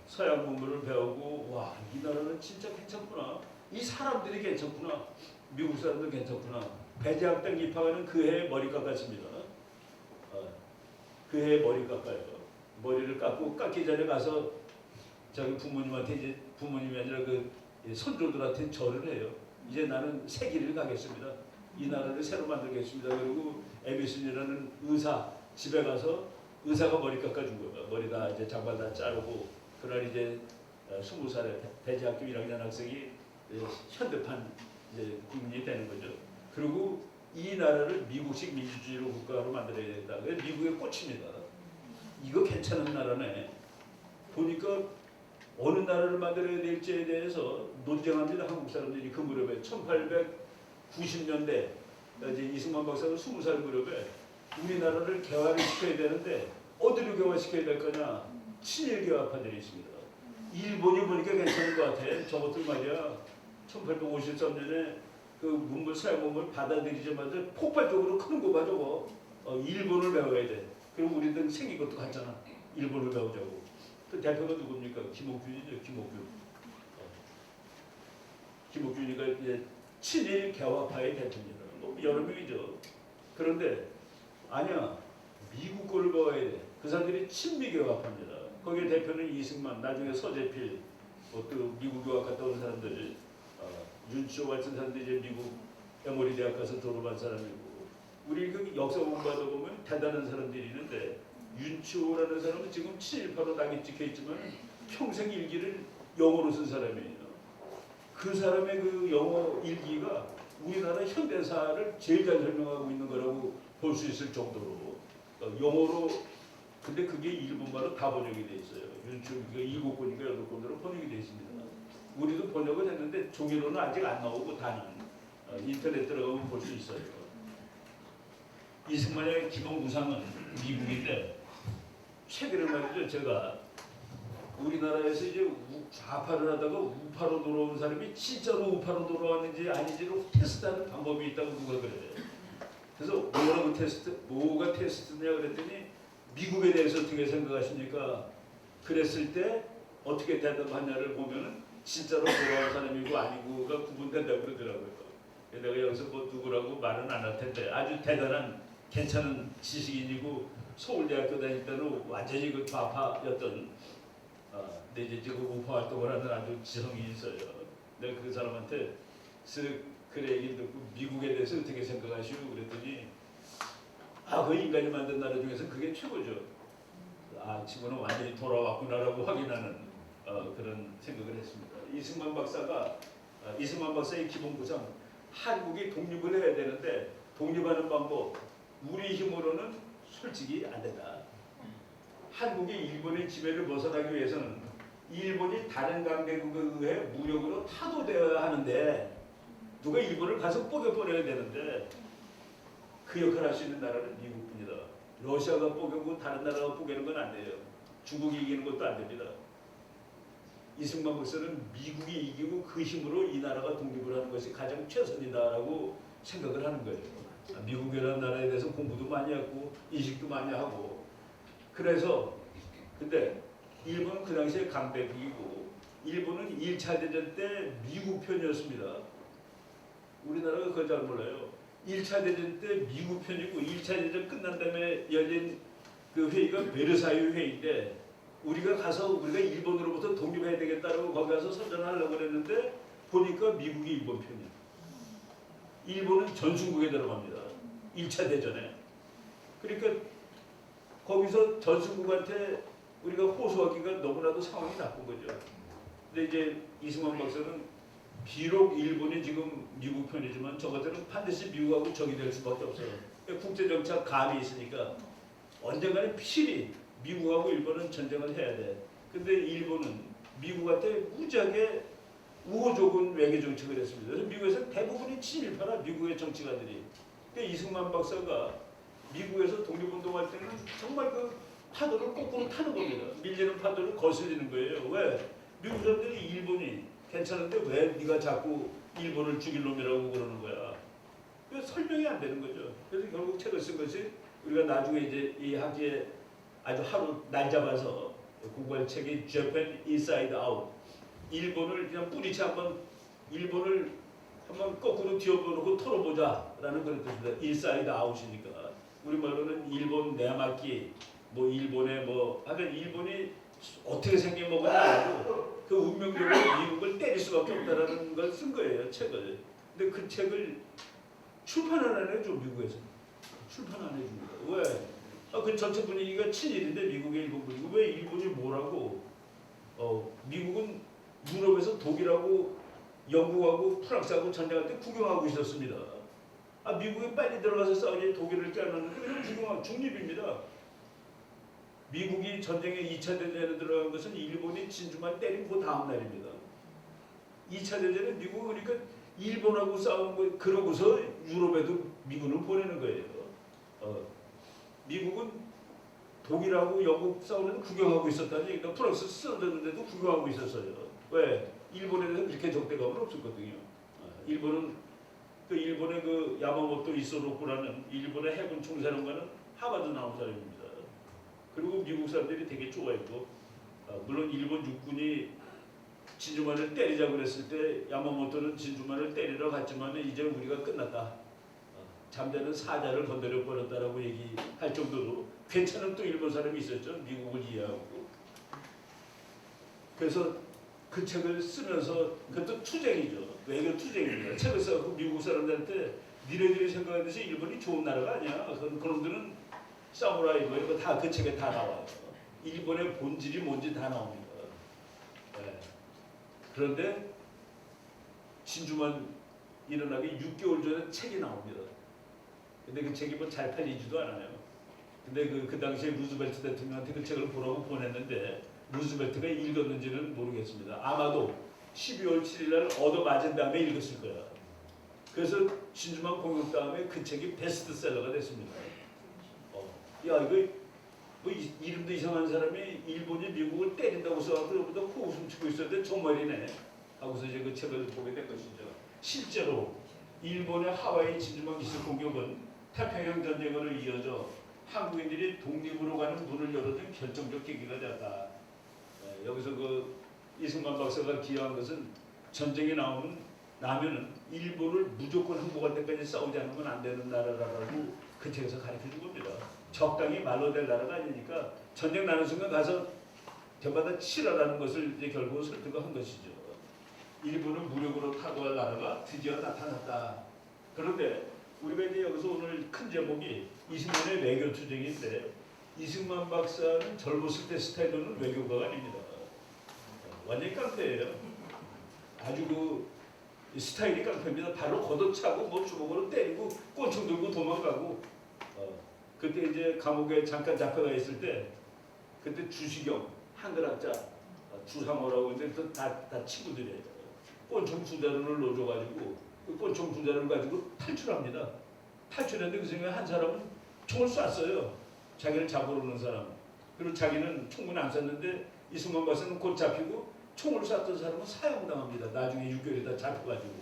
서양 문물을 배우고 와, 이 나라는 진짜 괜찮구나. 이 사람들이 괜찮구나. 미국 사람들 괜찮구나. 배제학당 입학하는 그 해에 머리 깎았습니다. 그 해에 머리 깎아요. 머리를 깎기 전에 가서 자기 부모님한테 이제 부모님이 아니라 그 손조들한테 절을 해요. 이제 나는 새 길을 가겠습니다. 이 나라를 새로 만들겠습니다. 그리고 에비슨이라는 의사 집에 가서 의사가 머리 깎아준 거예요. 머리 다 이제 장발 다 자르고 그날 이제 20살에 배제학교 1학년 학생이 현대판 이제 국민이 되는 거죠. 그리고 이 나라를 미국식 민주주의로 국가로 만들어야 된다. 그래서 미국에 꽂힙니다. 이거 괜찮은 나라네. 보니까 어느 나라를 만들어야 될지에 대해서 논쟁합니다. 한국 사람들이 그 무렵에 1890년대 이제 이승만 박사가 20살 무렵에 우리나라를 개화를 시켜야 되는데 어디로 개화시켜야 될 거냐? 친일 개화파들이 있습니다. 일본이 보니까 괜찮은 것 같아. 저것들 말이야. 1853년에 그 문물 서양 문물 받아들이자마자 폭발적으로 크는 거 봐 저거. 일본을 배워야 돼. 그리고 우리들 생긴 것도 같잖아. 일본을 배우자고. 그 대표가 누굽니까? 김옥균이죠. 김옥균. 김옥균이가 이제 친일 개화파의 대표입니다. 뭐 여러 명이죠. 그런데 아니야. 미국 거를 배워야 돼. 그 사람들이 친미 개화파입니다. 거기에 대표는 이승만, 나중에 서재필, 또 미국 유학 갔다 온 사람들, 윤치호 같은 사람들이 이제 미국 에모리 대학 가서 졸업한 사람이고, 우리 그 역사 공부하다 보면 대단한 사람들이 있는데 윤치호라는 사람은 지금 친일파로 낙이 찍혀 있지만 평생 일기를 영어로 쓴 사람이에요. 그 사람의 그 영어 일기가 우리나라 현대사를 제일 잘 설명하고 있는 거라고 볼 수 있을 정도로 영어로. 근데 그게 일본말로 다 번역이 돼 있어요. 윤치호가 7권인가 8권으로 번역이 돼 있습니다. 우리도 번역을 했는데 종이로는 아직 안 나오고 다는 인터넷 들어가면 볼 수 있어요. 이승만의 기본 구상은 미국인데 최근에 말이죠. 제가 우리나라에서 이제 좌파를 하다가 우파로 돌아온 사람이 진짜로 우파로 돌아왔는지 아닌지를 테스트하는 방법이 있다고 누가 그래요. 그래서 뭐가 테스트냐 그랬더니 미국에 대해서 어떻게 생각하십니까? 그랬을 때 어떻게 대답하냐를 보면은 진짜로 돌아온 사람이고 아니고가 구분된다고 그러더라고요. 내가 여기서 뭐 누구라고 말은 안 할 텐데 아주 대단한 괜찮은 지식인이고 서울대학교 다닐 때는 완전히 그 좌파였던 근데 이제 지금 우파 활동을 하는 아주 지성이 있어요. 내가 그 사람한테 그 얘기 듣고 미국에 대해서 어떻게 생각하시고 그랬더니 그 인간이 만든 나라 중에서 그게 최고죠. 지구는 완전히 돌아왔구나라고 확인하는 그런 생각을 했습니다. 이승만 박사의 기본 구상, 한국이 독립을 해야 되는데 독립하는 방법, 우리 힘으로는 솔직히 안 된다. 한국이 일본의 지배를 벗어나기 위해서는 일본이 다른 강대국에 의해 무력으로 타도되어야 하는데 누가 일본을 가서 뽀개버려야 되는데 그 역할을 할 수 있는 나라는 미국뿐이다. 러시아가 뽀개고 다른 나라가 뽀개는 건 안 돼요. 중국이 이기는 것도 안 됩니다. 이승만 박사는 미국이 이기고 그 힘으로 이 나라가 독립을 하는 것이 가장 최선이다라고 생각을 하는 거예요. 미국이라는 나라에 대해서 공부도 많이 하고 인식도 많이 하고 그래서 근데 일본은 그 당시에 강대국이고 일본은 1차 대전 때 미국 편이었습니다. 우리나라가 그걸 잘 몰라요. 1차 대전 때 미국 편이고 1차 대전 끝난 다음에 열린 그 회의가 베르사유 회의인데 우리가 가서 우리가 일본으로부터 독립해야 되겠다라고 거기 가서 선전하려고 그랬는데 보니까 미국이 일본 편이야. 일본은 전순국에 들어갑니다. 1차 대전에. 그러니까 거기서 전순국한테 우리가 호소하기가 너무나도 상황이 나쁜 거죠. 근데 이제 이승만 박사는 비록 일본이 지금 미국 편이지만 저것들은 반드시 미국하고 적이 될 수밖에 없어요. 국제정치학 감이 있으니까 언젠가는 필히 미국하고 일본은 전쟁을 해야 돼. 근데 일본은 미국한테 무지하게 우호적인 외교 정책을 했습니다. 그래서 미국에서 대부분이 친일파라 미국의 정치가들이. 그러니까 이승만 박사가 미국에서 독립운동할 때는 정말 그 파도를 거꾸로 타는 겁니다. 밀리는 파도를 거슬리는 거예요. 왜? 미국 사람들이 일본이 괜찮은데 왜 네가 자꾸 일본을 죽일 놈이라고 그러는 거야. 그 설명이 안 되는 거죠. 그래서 결국 책을 쓴 것이 우리가 나중에 이제 이 학기에 아주 하루 날 잡아서 공부할 책이 Japan Inside Out. 일본을 그냥 뿌리채 한번 일본을 한번 거꾸로 뒤집어놓고 털어보자라는 그런 뜻입니다. Inside Out이니까 우리말로는 일본 내막기 뭐 일본의 뭐 하여간 일본이 어떻게 생긴 뭐가 아니고 그 운명적으로 미국을 때릴 수밖에 없다라는 걸 쓴 거예요. 책을. 근데 그 책을 출판 안 해줘 미국에서. 출판 안 해줍니다. 왜? 그 전체 분위기가 친일인데 미국의 일본 분위기. 왜 일본이 뭐라고? 미국은 유럽에서 독일하고 영국하고 프랑스하고 전쟁할 때 구경하고 있었습니다. 미국이 빨리 들어가서 싸우니 독일을 껴안았는데 그냥 구경하고 중립입니다. 미국이 전쟁에 2차 대전에 들어간 것은 일본이 진주만 때린 그 다음 날입니다. 2차 대전에 미국은 그러니까 일본하고 싸운 거 그러고서 유럽에도 미군을 보내는 거예요. 미국은 독일하고 영국 싸우는 구경하고 있었다는 얘기가 프랑스 쓰러졌는데도 구경하고 있었어요. 왜? 일본에 대해서 그렇게 적대감은 없었거든요. 일본은 그 일본의 그 야마모토 이소로쿠라는 일본의 해군 총사령관은 하버드 나온 사람입니다. 그리고 미국 사람들이 되게 좋아했고 물론 일본 육군이 진주만을 때리자고 그랬을 때 야마모토는 진주만을 때리러 갔지만 이제 우리가 끝났다. 잠자는 사자를 건드려 버렸다라고 얘기할 정도로 괜찮은 또 일본 사람이 있었죠. 미국을 이해하고. 그래서 그 책을 쓰면서 그것도 투쟁이죠. 외교 투쟁입니다. 책을 써서 미국 사람들한테 니네들이 생각하듯이 일본이 좋은 나라가 아니야. 그놈들은 사무라이 뭐 이거 다 그 책에 다 나와요. 일본의 본질이 뭔지 다 나옵니다. 네. 그런데 진주만 일어나기 6개월 전에 책이 나옵니다. 근데 그 책이 뭐 잘 팔리지도 않아요. 근데 그 당시에 루즈벨트 대통령한테 그 책을 보라고 보냈는데 루즈벨트가 읽었는지는 모르겠습니다. 아마도 12월 7일 날 얻어맞은 다음에 읽었을 거야. 그래서 진주만 공격 다음에 그 책이 베스트셀러가 됐습니다. 야 이거 뭐 이름도 이상한 사람이 일본이 미국을 때린다고 써갖고 그러고도 코웃음 치고 있었는데 정말이네 하고서 이제 그 책을 보게 된 것이죠. 실제로 일본의 하와이 진주만 기습 공격은 태평양 전쟁으로 이어져 한국인들이 독립으로 가는 문을 열어준 결정적 계기가 됐다. 여기서 그 이승만 박사가 기여한 것은 전쟁이 나면은 일본을 무조건 항복할 때까지 싸우지 않으면 안 되는 나라라고 그 책에서 가르쳐준 겁니다. 적당히 말로 될 나라가 아니니까 전쟁 나는 순간 가서 저마다 치라라는 것을 이제 결국 설득한 것이죠. 일본은 무력으로 타도할 나라가 드디어 나타났다. 그런데 우리가 이제 여기서 오늘 큰 제목이 이승만의 외교 투쟁인데 이승만 박사는 젊었을 때 스타일로는 외교가가 아닙니다. 완전히 깡패예요. 아주 그 스타일이 깡패입니다. 발로 걷어차고 뭐 주먹으로 때리고 꼰총 들고 도망가고 그때 이제 감옥에 잠깐 잡혀가 있을 때 그때 주시경 한글학자 주상호라고 하는데 다 친구들이에요. 권총 2자루를 넣어줘가지고 그 권총 2자루를 가지고 탈출합니다. 탈출했는데 그 중에 한 사람은 총을 쐈어요. 자기를 잡으러 오는 사람. 그리고 자기는 총은 안 쐈는데 이승만 박사는 곧 잡히고 총을 쐈던 사람은 사형당합니다. 나중에 6개월에다 잡혀가지고.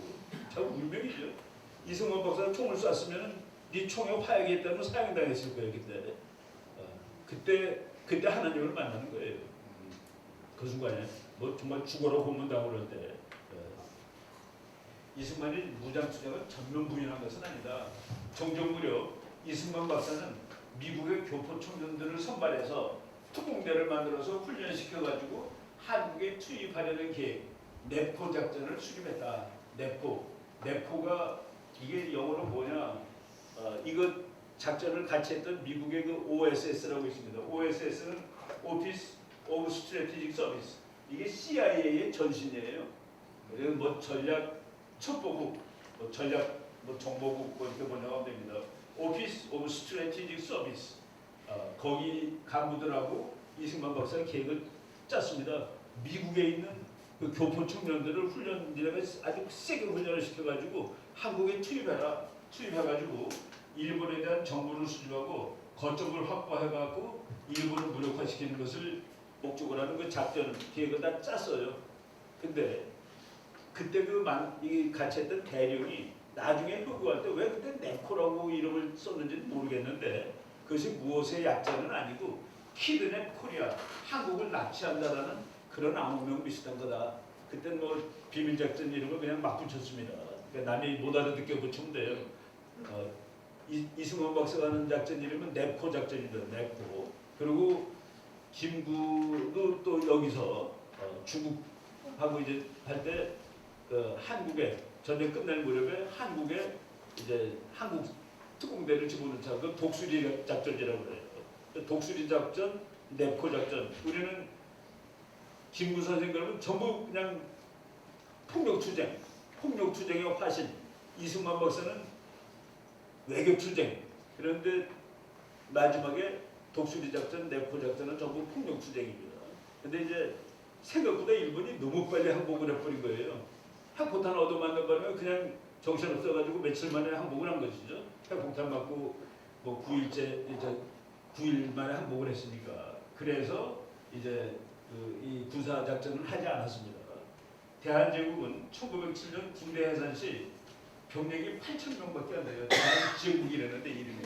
참 운명이죠. 이승만 박사가 총을 쐈으면 네 총에 화약이 있다면 사형당했을 거예요. 그때 하나님을 만나는 거예요. 그 순간에 뭐 정말 죽어라 고문당을 할 때 이승만이 무장투쟁을 전면 부인한 것은 아니다. 정정 무렵 이승만 박사는 미국의 교포 청년들을 선발해서 특공대를 만들어서 훈련시켜가지고 한국에 투입하려는 계획, 내포 작전을 수립했다. 내포가 이게 영어로 뭐냐? 이거 작전을 같이 했던 미국의 그 OSS라고 있습니다. OSS는 Office of Strategic Service. 이게 CIA의 전신이에요. 그래서 뭐 전략 첩보국, 뭐 전략 뭐 정보국 뭐 이렇게 번역하면 됩니다. Office of Strategic Service. 거기 간부들하고 이승만 박사가 계획을 짰습니다. 미국에 있는 그 교포 청년들을 훈련이라면 아주 세게 훈련을 시켜가지고 한국에 투입해가지고 일본에 대한 정보를 수집하고 거점을 확보해가지고 일본을 무력화시키는 것을 목적으로 하는 그 작전 계획을 다 짰어요. 근데 그때 이 같이 했던 대령이 나중에 회고할 때 왜 그때 네코라고 이름을 썼는지 모르겠는데 그것이 무엇의 약자는 아니고 키드냅 코리아, 한국을 납치한다라는 그런 암호명 비슷한 거다. 그때는 뭐 비밀작전 이름을 그냥 막 붙였습니다. 그러니까 남이 못 알아듣게 붙이면 돼요. 이승만 박사가 하는 작전 이름은 네포 작전입니다. 네포. 그리고 김구도 또 여기서 중국하고 이제 할 때 한국에 전쟁 끝날 무렵에 한국에 이제 한국 특공대를 집어넣자 그 독수리 작전이라고 그래요. 독수리 작전, 네포 작전. 우리는 김구 선생 그러면 전부 그냥 폭력투쟁의 화신. 이승만 박사는 외교투쟁. 그런데 마지막에 독수리 작전, 네포 작전은 전부 폭력투쟁입니다. 근데 이제 생각보다 일본이 너무 빨리 항복을 해버린 거예요. 핵폭탄 얻어맞는 바람에 그냥 정신없어가지고 며칠 만에 항복을 한 것이죠. 핵폭탄 맞고 뭐 9일 만에 항복을 했으니까. 그래서 이제 이 군사 작전을 하지 않았습니다. 대한제국은 1907년 군대 해산 시 병력이 8,000명밖에 안 돼요. 대한제국이라는데 이름이.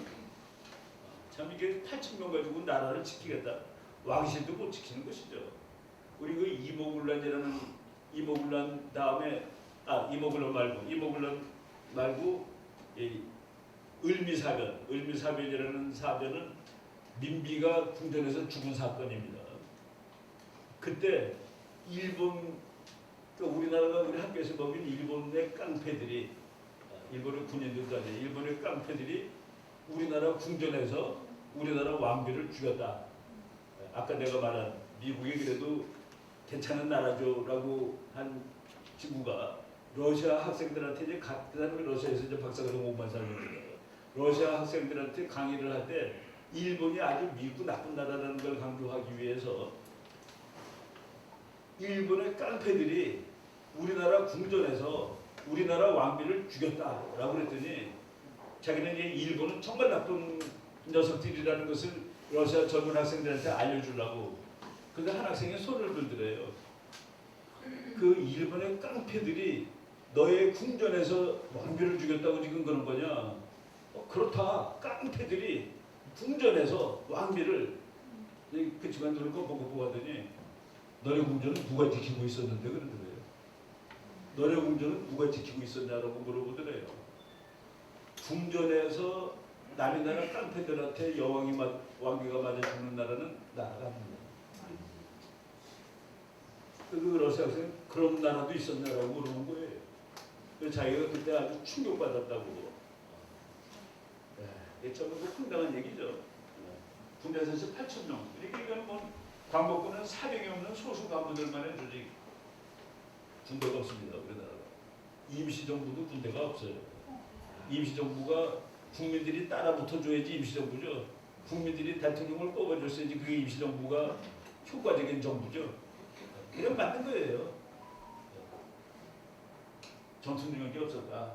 참 이게 8,000명 가지고 나라를 지키겠다. 왕실도 못 지키는 것이죠. 우리 그 이모군란 다음에 이모군란 말고 이 을미사변이라는 사변은 민비가 궁전에서 죽은 사건입니다. 그때 일본 우리나라가 우리 학교에서 먹인 일본의 깡패들이 일본의 군인들도 아니에요. 일본의 깡패들이 우리나라 궁전에서 우리나라 왕비를 죽였다. 아까 내가 말한 미국이 그래도 괜찮은 나라죠라고 한 친구가 러시아 학생들한테 이제 그 사람이 러시아에서 이제 박사과정 5만 살입니다. 러시아 학생들한테 강의를 할 때 일본이 아주 미국 나쁜 나라라는 걸 강조하기 위해서 일본의 깡패들이 우리나라 궁전에서 우리나라 왕비를 죽였다라고 그랬더니 자기는 이제 일본은 정말 나쁜 녀석들이라는 것을 러시아 젊은 학생들한테 알려주려고. 근데 한 학생이 손을 들더래요. 그 일본의 깡패들이 너의 궁전에서 왕비를 죽였다고 지금 그런 거냐? 그렇다. 깡패들이 궁전에서 왕비를 그치만 눈을 껌뻑껌뻑 하더니 너네 궁전은 누가 지키고 있었는데 그러더래요. 너네 궁전은 누가 지키고 있었냐라고 물어보더래요. 궁전에서 남의 나라 깡패들한테 왕비가 맞아 죽는 나라는 나라가 아닙니다. 그 러시아 학생 그런 나라도 있었냐라고 물어본 거예요. 그래서 자기가 그때 아주 충격받았다고. 이게 전부 황당한 얘기죠. 군대에서 8,000명. 이건 뭐 광복군은 사병이 없는 소수 간부들만의 조직. 군대가 없습니다. 우리나라가. 임시정부도 군대가 없어요. 임시정부가 국민들이 따라 붙어줘야지 임시정부죠. 국민들이 대통령을 뽑아줬어야지 그게 임시정부가 효과적인 정부죠. 그냥 만든 거예요. 전투 능력이 없었다.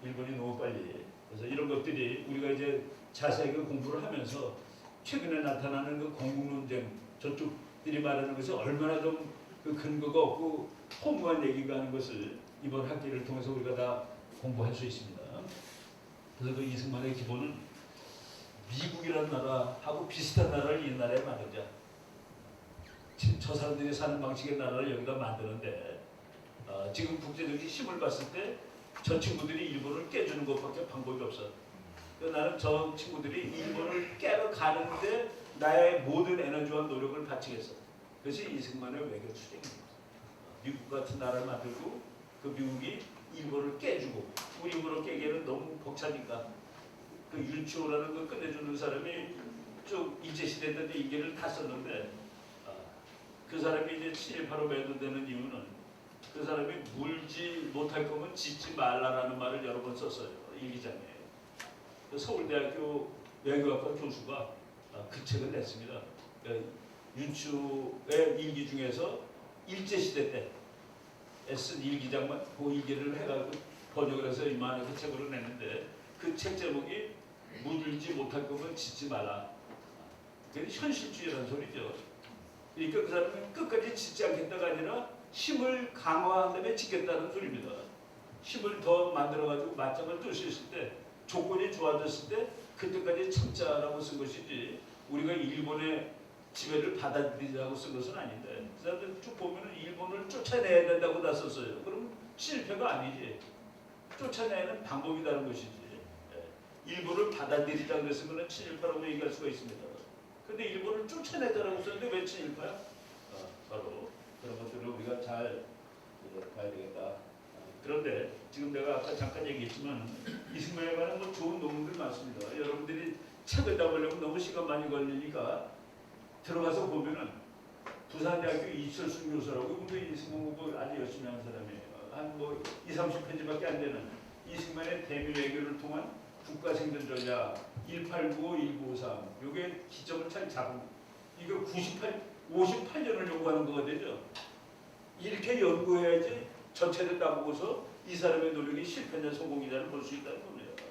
일본이 너무 빨리. 그래서 이런 것들이 우리가 이제 자세하게 공부를 하면서 최근에 나타나는 그 건국논쟁 저쪽들이 말하는 것이 얼마나 좀 그 근거가 없고 허무한 얘기가 하는 것을 이번 학기를 통해서 우리가 다 공부할 수 있습니다. 그래서 그 이승만의 기본은 미국이라는 나라하고 비슷한 나라를 이 나라에 만들자. 저 사람들이 사는 방식의 나라를 여기다 만드는데 지금 국제적인 힘을 봤을 때 저 친구들이 일본을 깨주는 것밖에 방법이 없어. 나는 저 친구들이 일본을 깨러 가는데 나의 모든 에너지와 노력을 바치겠어. 그것이 이승만의 외교 추진입니다. 미국 같은 나라를 만들고 그 미국이 일본을 깨주고 우리 일본을 깨기에는 너무 벅차니까 그 윤치호라는 걸 끝내주는 사람이 좀 일제시대인데 인계를 다 썼는데 그 사람이 이제 7.18로 매도되는 이유는 그 사람이 물지 못할 거면 짓지 말라라는 말을 여러 번 썼어요. 일기장에. 서울대학교 외교학과 교수가 그 책을 냈습니다. 윤추의 일기 중에서 일제시대 때 쓴 일기장만 그 일기를 해가지고 번역을 해서 이만한 그 책으로 냈는데 그 책 제목이 물지 못할 거면 짓지 말라. 그게 현실주의라는 소리죠. 그러니까 그 사람은 끝까지 짓지 않겠다가 아니라 힘을 강화한 다음에 짓겠다는 소리입니다. 힘을 더 만들어가지고 맞짱을 뜰 수 있을 때 조건이 좋아졌을 때 그때까지 참자라고 쓴 것이지 우리가 일본의 지배를 받아들이자고 쓴 것은 아닌데 그 사람들 쭉 보면 일본을 쫓아내야 된다고 다 썼어요. 그럼 실패가 아니지. 쫓아내는 방법이라는 것이지. 일본을 받아들이자 그랬으면 7.18라고 얘기할 수가 있습니다. 근데 일본을 쫓아내자라고 썼는데 왜 7.18야? 바로 그런 것들을 우리가 잘 봐야 되겠다. 그런데 지금 내가 아까 잠깐 얘기했지만 이승만에 관한 뭐 좋은 논문들 많습니다. 여러분들이 책을 다 보려면 너무 시간 많이 걸리니까 들어가서 보면은 부산대학교 이철순 교수라고 이분도 이승만 공부 아주 열심히 하는 사람이에요. 한 뭐 20-30페이지밖에 안 되는 이승만의 대미 외교를 통한 국가생존 전략 1895-1953 요게 기점을 잘 잡은 이거 58년을 연구하는 거가 되죠. 이렇게 연구해야지 전체를 다 보고서 이 사람의 노력이 실패냐 성공이냐를 볼 수 있다는 겁니다.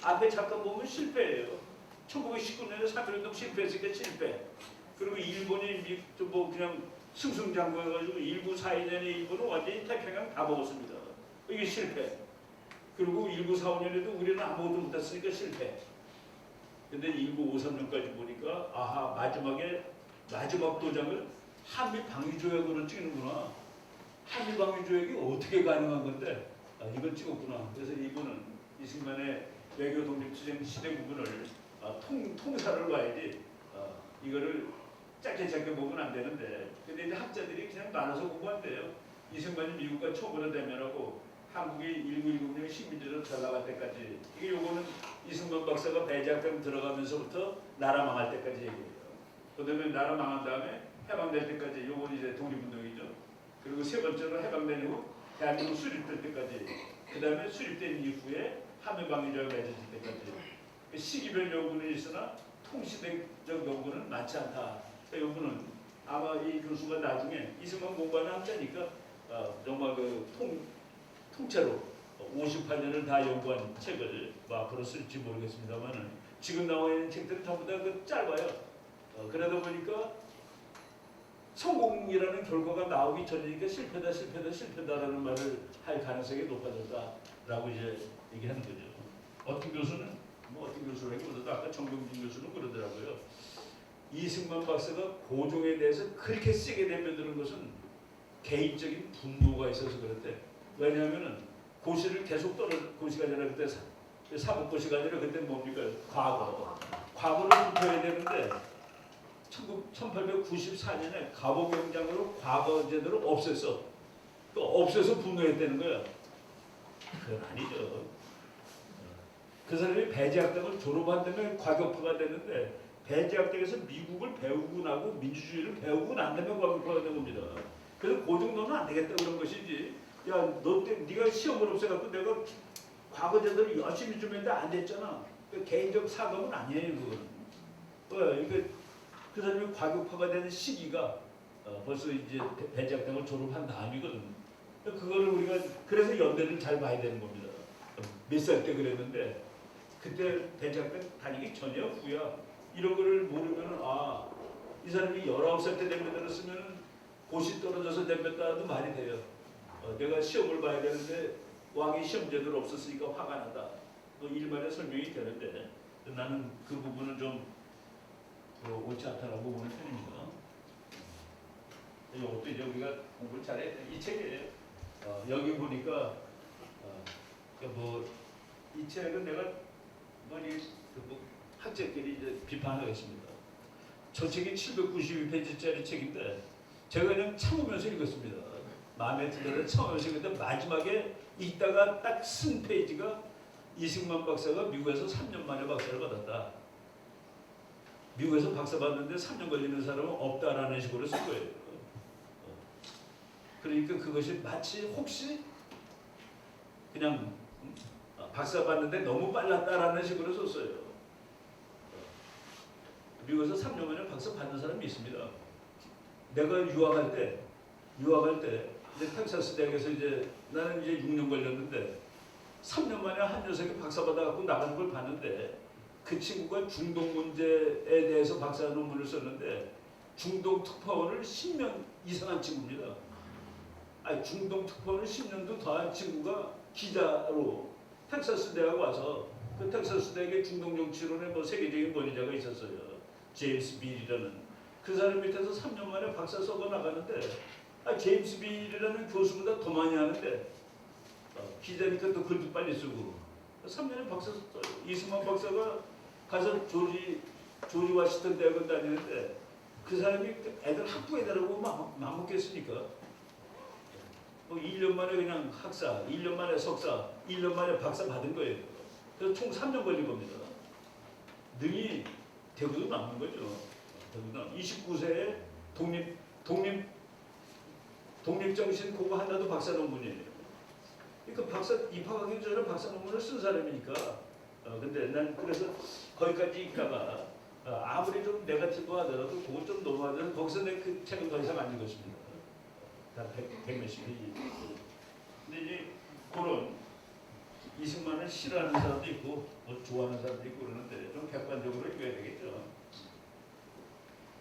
앞에 잠깐 보면 실패예요. 1919년에 3.1운동 실패했으니까 실패. 그리고 일본이 뭐 그냥 승승장구해가지고 1942년에 일본은 완전히 태평양 다 먹었습니다. 이게 실패. 그리고 1945년에도 우리는 아무것도 못했으니까 실패. 근데 1953년까지 보니까 아하 마지막 도장을 한미 방위조약으로 찍는구나. 한미 방위조약이 어떻게 가능한 건데 이걸 찍었구나. 그래서 이분은 이승만의 외교 독립투쟁 시대 부분을 통사를 봐야지 이거를 짧게 보면 안 되는데 근데 이제 학자들이 그냥 나눠서 공부한대요. 이승만이 미국과 초보를 대면하고 한국이 1910년 식민지로 들어갈 때까지 이게 요거는 이승만 박사가 배제학당 들어가면서부터 나라 망할 때까지 얘기해요. 그다음에 나라 망한 다음에 해방될 때까지 요건 이제 독립운동이죠. 그리고 세 번째로 해방된 후 대한민국 수립될 때까지 그다음에 수립된 이후에 한미방위조약 맺어질 때까지 시기별 연구는 있으나 통시대적 연구는 많지 않다. 연구는 아마 이 교수가 나중에 이승만 공부하는 학자니까 정말 그 통째로 58년을 다 연구한 책을 앞으로 쓸지 모르겠습니다만은 지금 나와 있는 책들은 전부 다 그 짧아요. 그러다 보니까 성공이라는 결과가 나오기 전이니까 실패다라는 말을 할 가능성이 높아졌다라고 이제 얘기하는 거죠. 어떤 교수는 어떤 교수라기보다도 아까 정경진 교수는 그러더라고요. 이승만 박사가 고종에 대해서 그렇게 세게 내면드는 것은 개인적인 분노가 있어서 그랬대. 왜냐하면은 고시를 계속 고시가 아니라 그때 사법고시가 아니라 그때 뭡니까? 과거를 훑어야 되는데 1894년에 가보경장으로 과거제도를 없앴어. 없애서 분노했다는 거야. 그건 아니죠. 그 사람이 배제학당을 졸업한 다음에 과격파가 됐는데 배제학당에서 미국을 배우고 나고 민주주의를 배우고 난 다음에 과격파가 된 겁니다. 그래서 그 정도는 안 되겠다 그런 것이지. 야, 네가 시험을 없애갖고 내가 과거제도를 열심히 좀 했는데 안 됐잖아. 개인적 사과는 아니에요, 그건. 그러니까 그 사람이 과격파가 되는 시기가 벌써 이제 대작당을 졸업한 다음이거든. 그거를 우리가 그래서 연대를 잘 봐야 되는 겁니다. 몇 살 때 그랬는데 그때 대작당 다니기 전이야 후야. 이런 거를 모르면 이 사람이 19살 때 덤벼들었으면 고시 떨어져서 덤볐다도 말이 돼요. 내가 시험을 봐야 되는데 왕이 시험 제대로 없었으니까 화가 난다. 일말에 설명이 되는데 나는 그 부분은 좀 옳지 않다라고 보는 편입니다. 이것도 이제 우리가 공부를 잘해야 돼. 이 책에 여기 보니까 이 책은 내가 학자끼리 이제 비판하겠습니다. 저 책이 792페이지짜리 책인데 제가 그냥 참으면서 읽었습니다. 마음에 들어서 참으면서 읽었는데 마지막에 읽다가 딱 쓴 페이지가 이승만 박사가 미국에서 3년 만에 박사를 받았다. 미국에서 박사 받는데 3년 걸리는 사람은 없다라는 식으로 쓴 거예요. 그러니까 그것이 마치 혹시 그냥 박사 받는데 너무 빨랐다라는 식으로 썼어요. 미국에서 3년 만에 박사 받는 사람이 있습니다. 내가 유학할 때 이제 텍사스 대학에서 이제 나는 이제 6년 걸렸는데 3년 만에 한 녀석이 박사 받아갖고 나가는 걸 봤는데 그 친구가 중동 문제에 대해서 박사 논문을 썼는데 중동 특파원을 10년 이상 한 친구입니다. 중동 특파원을 10년도 더 한 친구가 기자로 텍사스 대학 와서 그 텍사스 대학의 중동 정치론의 세계적인 권위자가 있었어요. 제임스 빌이라는 그 사람 밑에서 3년 만에 박사 써고 나가는데 제임스 빌이라는 교수보다 더 많이 하는데 기자니까 또 글도 빨리 쓰고 3년에 박사 썼어요. 이승만 박사가 가서 조지 워싱턴 대학을 다니는데 그 사람이 애들 학부 애들하고 맞먹겠으니까 1년 만에 그냥 학사, 1년 만에 석사, 1년 만에 박사 받은 거예요. 그래서 총 3년 걸린 겁니다. 능히 대구도 남는 거죠. 29세에 독립정신 그거 하나도 박사 논문이에요. 그러니까 박사 입학하기 전에 박사 논문을 쓴 사람이니까. 근데 난 그래서 거기까지 있다가 아무리 좀 네거티브 하더라도 그거 좀 넘어가면 거기서 내 그 책은 더 이상 안 읽었습니다. 다 100몇십 페이지. 근데 이제 그런 이승만을 싫어하는 사람도 있고 좋아하는 사람도 있고 그러는데 좀 객관적으로 읽어야 되겠죠.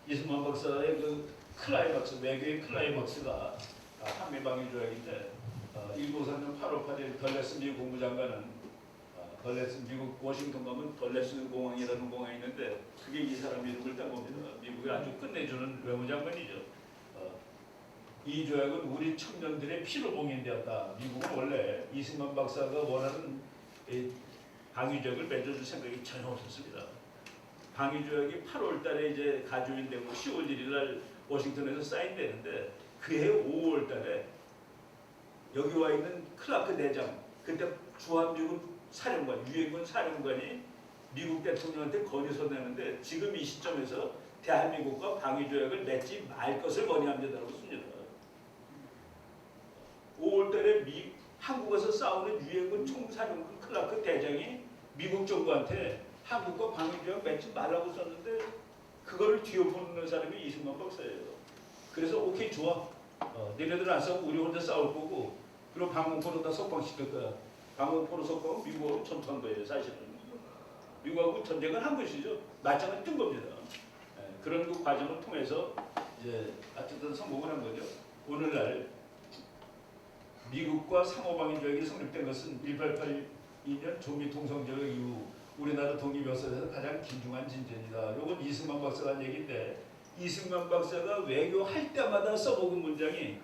이승만 박사의 그 클라이막스, 외교의 클라이막스가 한미방위조약인데 1953년 8월 8일 덜레스 미국 국무장관은 덜레스 미국 워싱턴 가면 덜레스 공항이라는 공항이 있는데 그게 이 사람 이름을 딴 겁니다. 미국이 아주 끝내주는 외무장관이죠. 이 조약은 우리 청년들의 피로 봉인되었다. 미국은 원래 이승만 박사가 원하는 방위조약을 맺어줄 생각이 전혀 없었습니다. 방위조약이 8월 달에 이제 가주인되고 10월 1일 날 워싱턴에서 사인되는데 그해 5월 달에 여기 와 있는 클라크 대장, 그때 주한미군 사령관, 유엔군 사령관이 미국 대통령한테 건의서 내는데 지금 이 시점에서 대한민국과 방위조약을 맺지 말 것을 건의합니다라고 씁니다. 5월 달에 한국에서 싸우는 유엔군 총사령관 클라크 대장이 미국 정부한테 한국과 방위조약 맺지 말라고 썼는데 그거를 뒤엎는 사람이 이승만 박사예요. 그래서 오케이 좋아. 너네들 안 싸우고 우리 혼자 싸울 거고 그리고 방공포로 다 석방시킬 거야. 방공포로 석방은 미국하고 전투한 거예요. 사실은. 미국하고 전쟁을 한 것이죠. 맞짱을 뜬 겁니다. 그런 그 과정을 통해서 이제 어쨌든 성공을 한 거죠. 오늘날 미국과 상호방위조약이 성립된 것은 1882년 조미 통성조약 이후 우리나라 독립 역사에서 가장 긴중한 진전이다. 이건 이승만 박사가 한 얘기인데 이승만 박사가 외교할 때마다 써먹은 문장이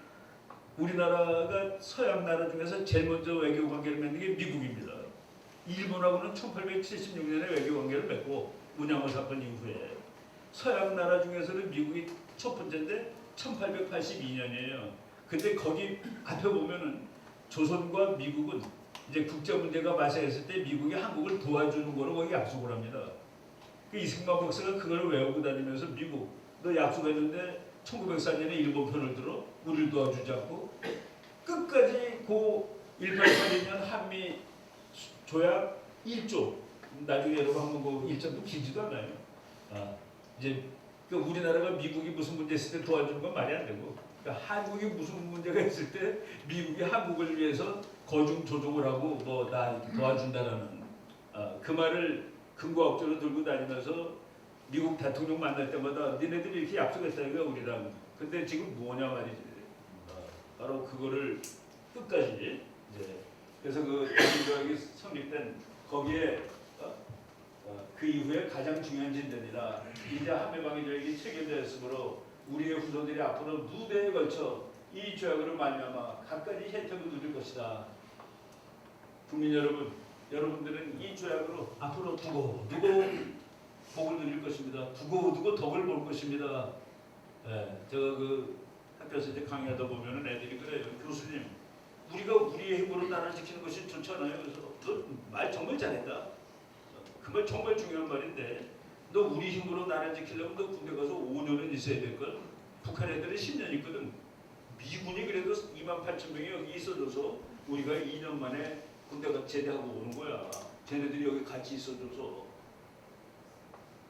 우리나라가 서양 나라 중에서 제일 먼저 외교 관계를 맺는 게 미국입니다. 일본하고는 1876년에 외교 관계를 맺고 문양호 사건 이후에 서양 나라 중에서는 미국이 첫 번째인데 1882년이에요. 근데 거기 앞에 보면은 조선과 미국은 이제 국제 문제가 발생했을 때 미국이 한국을 도와주는 거로 거기 약속을 합니다. 그 이승만 박사가 그걸 외우고 다니면서 미국 너 약속했는데 1904년에 일본 편을 들어 우리를 도와주지 않고 끝까지 그 1882년 한미 조약 1조 나중에 여러분 한번 그 일정도 길지도 않아요. 이제 그러니까 우리나라가 미국이 무슨 문제 있을 때 도와주는 건 말이 안 되고, 그러니까 한국이 무슨 문제가 있을 때 미국이 한국을 위해서 거중 조종을 하고 뭐 나 도와준다라는 그 말을 근거 억지로 들고 다니면서 미국 대통령 만날 때마다 니네들이 이렇게 약속했다니까 우리랑. 근데 지금 뭐냐 말이지. 바로 그거를 끝까지 이제 그래서 그 대통령이 성립된 거기에 그 이후에 가장 중요한 진전이다. 이제 한미방위조약이 체결되었으므로 우리의 후손들이 앞으로 무대에 걸쳐 이 조약으로 말미암아 갖가지 혜택을 누릴 것이다. 국민 여러분, 여러분들은 이 조약으로 앞으로 두고두고 복을 누릴 것입니다. 두고두고 덕을 볼 것입니다. 제가 그 학교에서 이제 강의하다 보면은 애들이 그래요. 교수님, 우리가 우리의 힘으로 나라를 지키는 것이 좋잖아요. 그래서 너 말 정말 잘했다. 그 말 정말 중요한 말인데 너 우리 힘으로 나라를 지키려면 너 군대 가서 5년은 있어야 될걸. 북한 애들은 10년 있거든. 미군이 그래도 28,000명이 여기 있어줘서 우리가 2년 만에 군대가 제대하고 오는 거야. 쟤네들이 여기 같이 있어줘서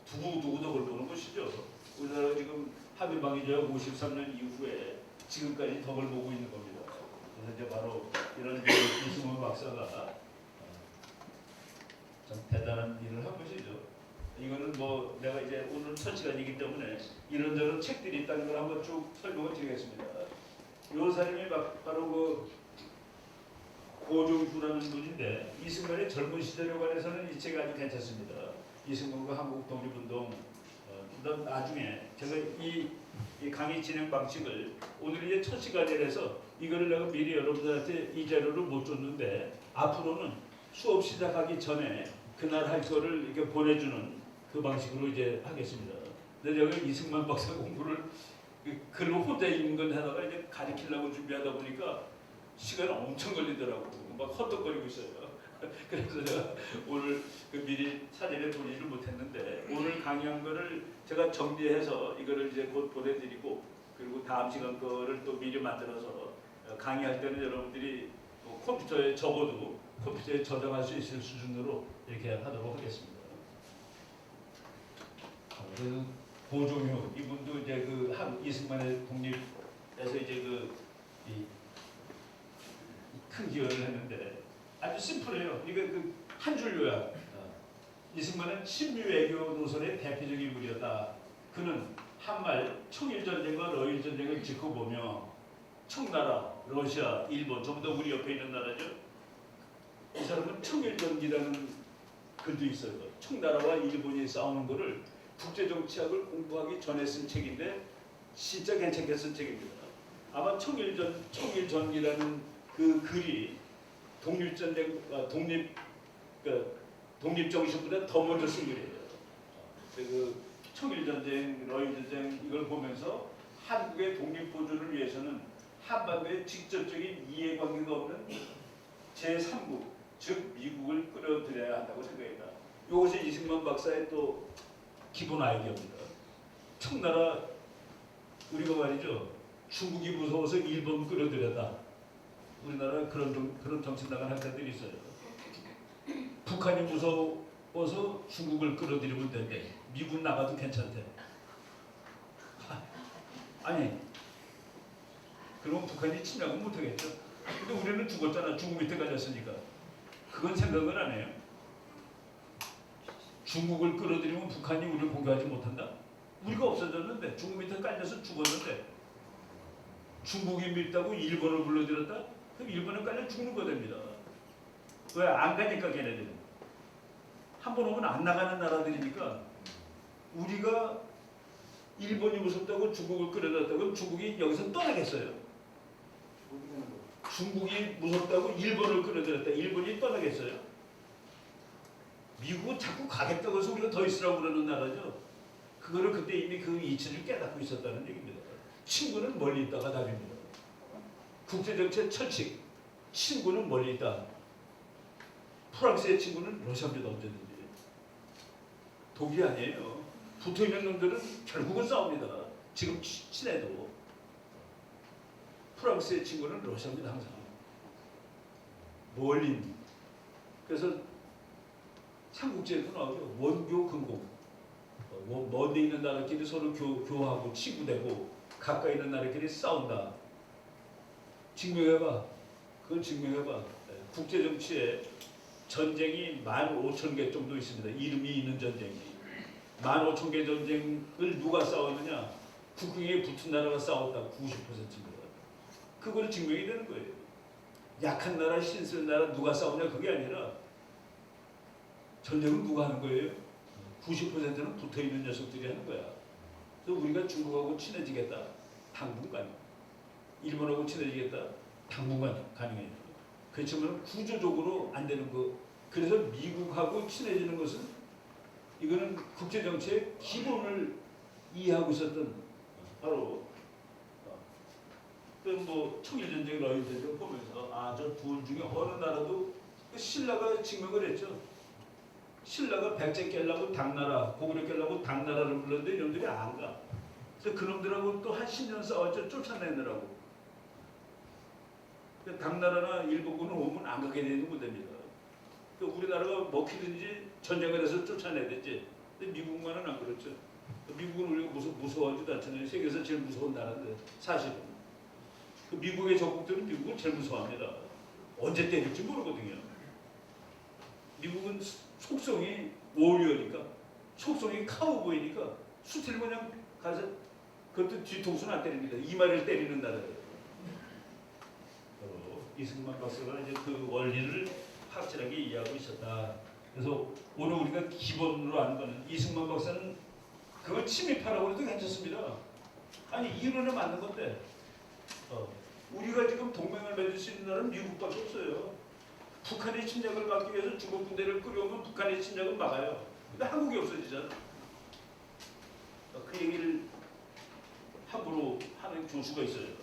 두고두고 덕을 보는 것이죠. 우리나라가 지금 한미방위조약 53년 이후에 지금까지 덕을 보고 있는 겁니다. 그래서 이제 바로 이런 이승만 박사가 참 대단한 일을 한 것이죠. 이거는 뭐 내가 이제 오늘 첫 시간이기 때문에 이런저런 책들이 있다는 걸 한번 쭉 설명을 드리겠습니다. 이 사람이 바로 그 고종주라는 분인데 이승만의 젊은 시절에 관해서는 이 책이 아주 괜찮습니다. 이승만과 한국 독립운동. 나중에 제가 이 강의 진행 방식을 오늘 이제 첫 시간이라서 이거를 내가 미리 여러분들한테 이 자료를 못 줬는데 앞으로는 수업 시작하기 전에 그날 할 거를 이렇게 보내주는 그 방식으로 이제 하겠습니다. 근데 제가 이승만 박사 공부를 글을 혼자 읽는 건 하다가 이제 가르치려고 준비하다 보니까 시간이 엄청 걸리더라고. 막 헛떡거리고 있어요. 그래서 제가 오늘 미리 사전에 보지를 못했는데 오늘 강의한 거를 제가 정리해서 이거를 이제 곧 보내드리고 그리고 다음 시간 거를 또 미리 만들어서 강의할 때는 여러분들이 뭐 컴퓨터에 적어도 컴퓨터에 저장할 수 있을 수준으로 이렇게 하도록 하겠습니다. 그 고종효 이분도 이제 그 이승만의 독립에서 이제 큰 기여를 했는데 아주 심플해요. 이거 그 한 줄 요약. 이승만은 친미 외교 노선의 대표적인 인물이었다. 그는 한말 청일전쟁과 러일전쟁을 지켜보며 청나라, 러시아, 일본 전부 다 우리 옆에 있는 나라죠. 이 사람은 청일전기라는 글도 있어요. 청나라와 일본이 싸우는 거를 국제정치학을 공부하기 전에 쓴 책인데 진짜 괜찮게 쓴 책입니다. 아마 청일전기라는 그 글이 독립전쟁, 독립정신보다 더 먼저 쓴 글이에요. 그 청일전쟁, 러일전쟁 이걸 보면서 한국의 독립보존을 위해서는 한반도에 직접적인 이해관계가 없는 제3국, 즉 미국을 끌어들여야 한다고 생각했다. 이것이 이승만 박사의 또 기본 아이디어입니다. 청나라 우리가 말이죠. 중국이 무서워서 일본 끌어들였다. 우리나라 그런 정신 나간 학자들이 있어요. 북한이 무서워서 중국을 끌어들이면 된대. 미국 나가도 괜찮대. 아니, 그러면 북한이 침략은 못하겠죠. 근데 우리는 죽었잖아. 중국 밑에 깔렸으니까. 그건 생각은 안 해요. 중국을 끌어들이면 북한이 우리를 공격하지 못한다. 우리가 없어졌는데 중국 밑에 깔려서 죽었는데 중국이 밉다고 일본을 불러들였다? 그럼 일본에 깔려 죽는 거 됩니다. 왜? 안 가니까 걔네들은. 한 번 오면 안 나가는 나라들이니까 우리가 일본이 무섭다고 중국을 끌어들였다. 그럼 중국이 여기서 떠나겠어요? 중국이 무섭다고 일본을 끌어들였다. 일본이 떠나겠어요? 미국은 자꾸 가겠다고 해서 우리가 더 있으라고 그러는 나라죠. 그거를 그때 이미 그 이치를 깨닫고 있었다는 얘기입니다. 친구는 멀리 있다가 답입니다. 국제정책 철칙. 친구는 멀리 있다. 프랑스의 친구는 러시아입니다. 언제든지. 독일이 아니에요. 붙어있는 놈들은 결국은 싸웁니다. 지금 친해도. 프랑스의 친구는 러시아입니다. 항상. 멀리. 그래서 삼국지에도 나오죠. 원교 근공. 먼데 있는 나라끼리 서로 교하고 친구되고 가까이 있는 나라끼리 싸운다. 증명해봐. 그걸 증명해봐. 국제 정치에 전쟁이 15,000개 정도 있습니다. 이름이 있는 전쟁이. 15,000개 전쟁을 누가 싸웠느냐? 국경에 붙은 나라가 싸웠다. 90%입니다. 그걸 증명이 되는 거예요. 약한 나라, 신쓸 나라 누가 싸우냐 그게 아니라 전쟁은 누가 하는 거예요? 90%는 붙어있는 녀석들이 하는 거야. 그래서 우리가 중국하고 친해지겠다? 당분간. 일본하고 친해지겠다? 당분간 가능해요. 그렇지만 구조적으로 안 되는 거. 그래서 미국하고 친해지는 것은 이거는 국제정치의 기본을 이해하고 있었던 바로 뭐 청일전쟁, 러일전쟁 보면서 저 둘 중에 어느 나라도 신라가 증명을 했죠. 신라가 백제 깰라고 당나라, 고구려 깰라고 당나라를 불렀는데 이놈들이 안 가. 그래서 그놈들하고 또 한 10년 싸웠죠. 쫓아내느라고. 당나라나 일본군은 오면 안 가게 되는 문제입니다. 우리나라가 먹히든지 전쟁을 해서 쫓아내든지. 근데 미국만은 안 그렇죠. 미국은 우리가 무서워하지도 않잖아요. 세계에서 제일 무서운 나라인데 사실은. 미국의 적국들은 미국을 제일 무서워합니다. 언제 때릴지 모르거든요. 미국은 속성이 워리어니까, 속성이 카우보이니까 수틀 그냥 가서 그것도 뒤통수는 안 때립니다. 이마를 때리는 나라예요. 이승만 박사가 이제 그 원리를 확실하게 이해하고 있었다. 그래서 오늘 우리가 기본으로 아는 거는 이승만 박사는 그걸 침입하라고 해도 괜찮습니다. 아니 이론에 맞는 건데 우리가 지금 동맹을 맺을 수 있는 나라는 미국밖에 없어요. 북한의 침략을 막기 위해서 중국 군대를 끌어오면 북한의 침략은 막아요. 근데 한국이 없어지잖아. 그 얘기를 함부로 하는 교수가 있어요.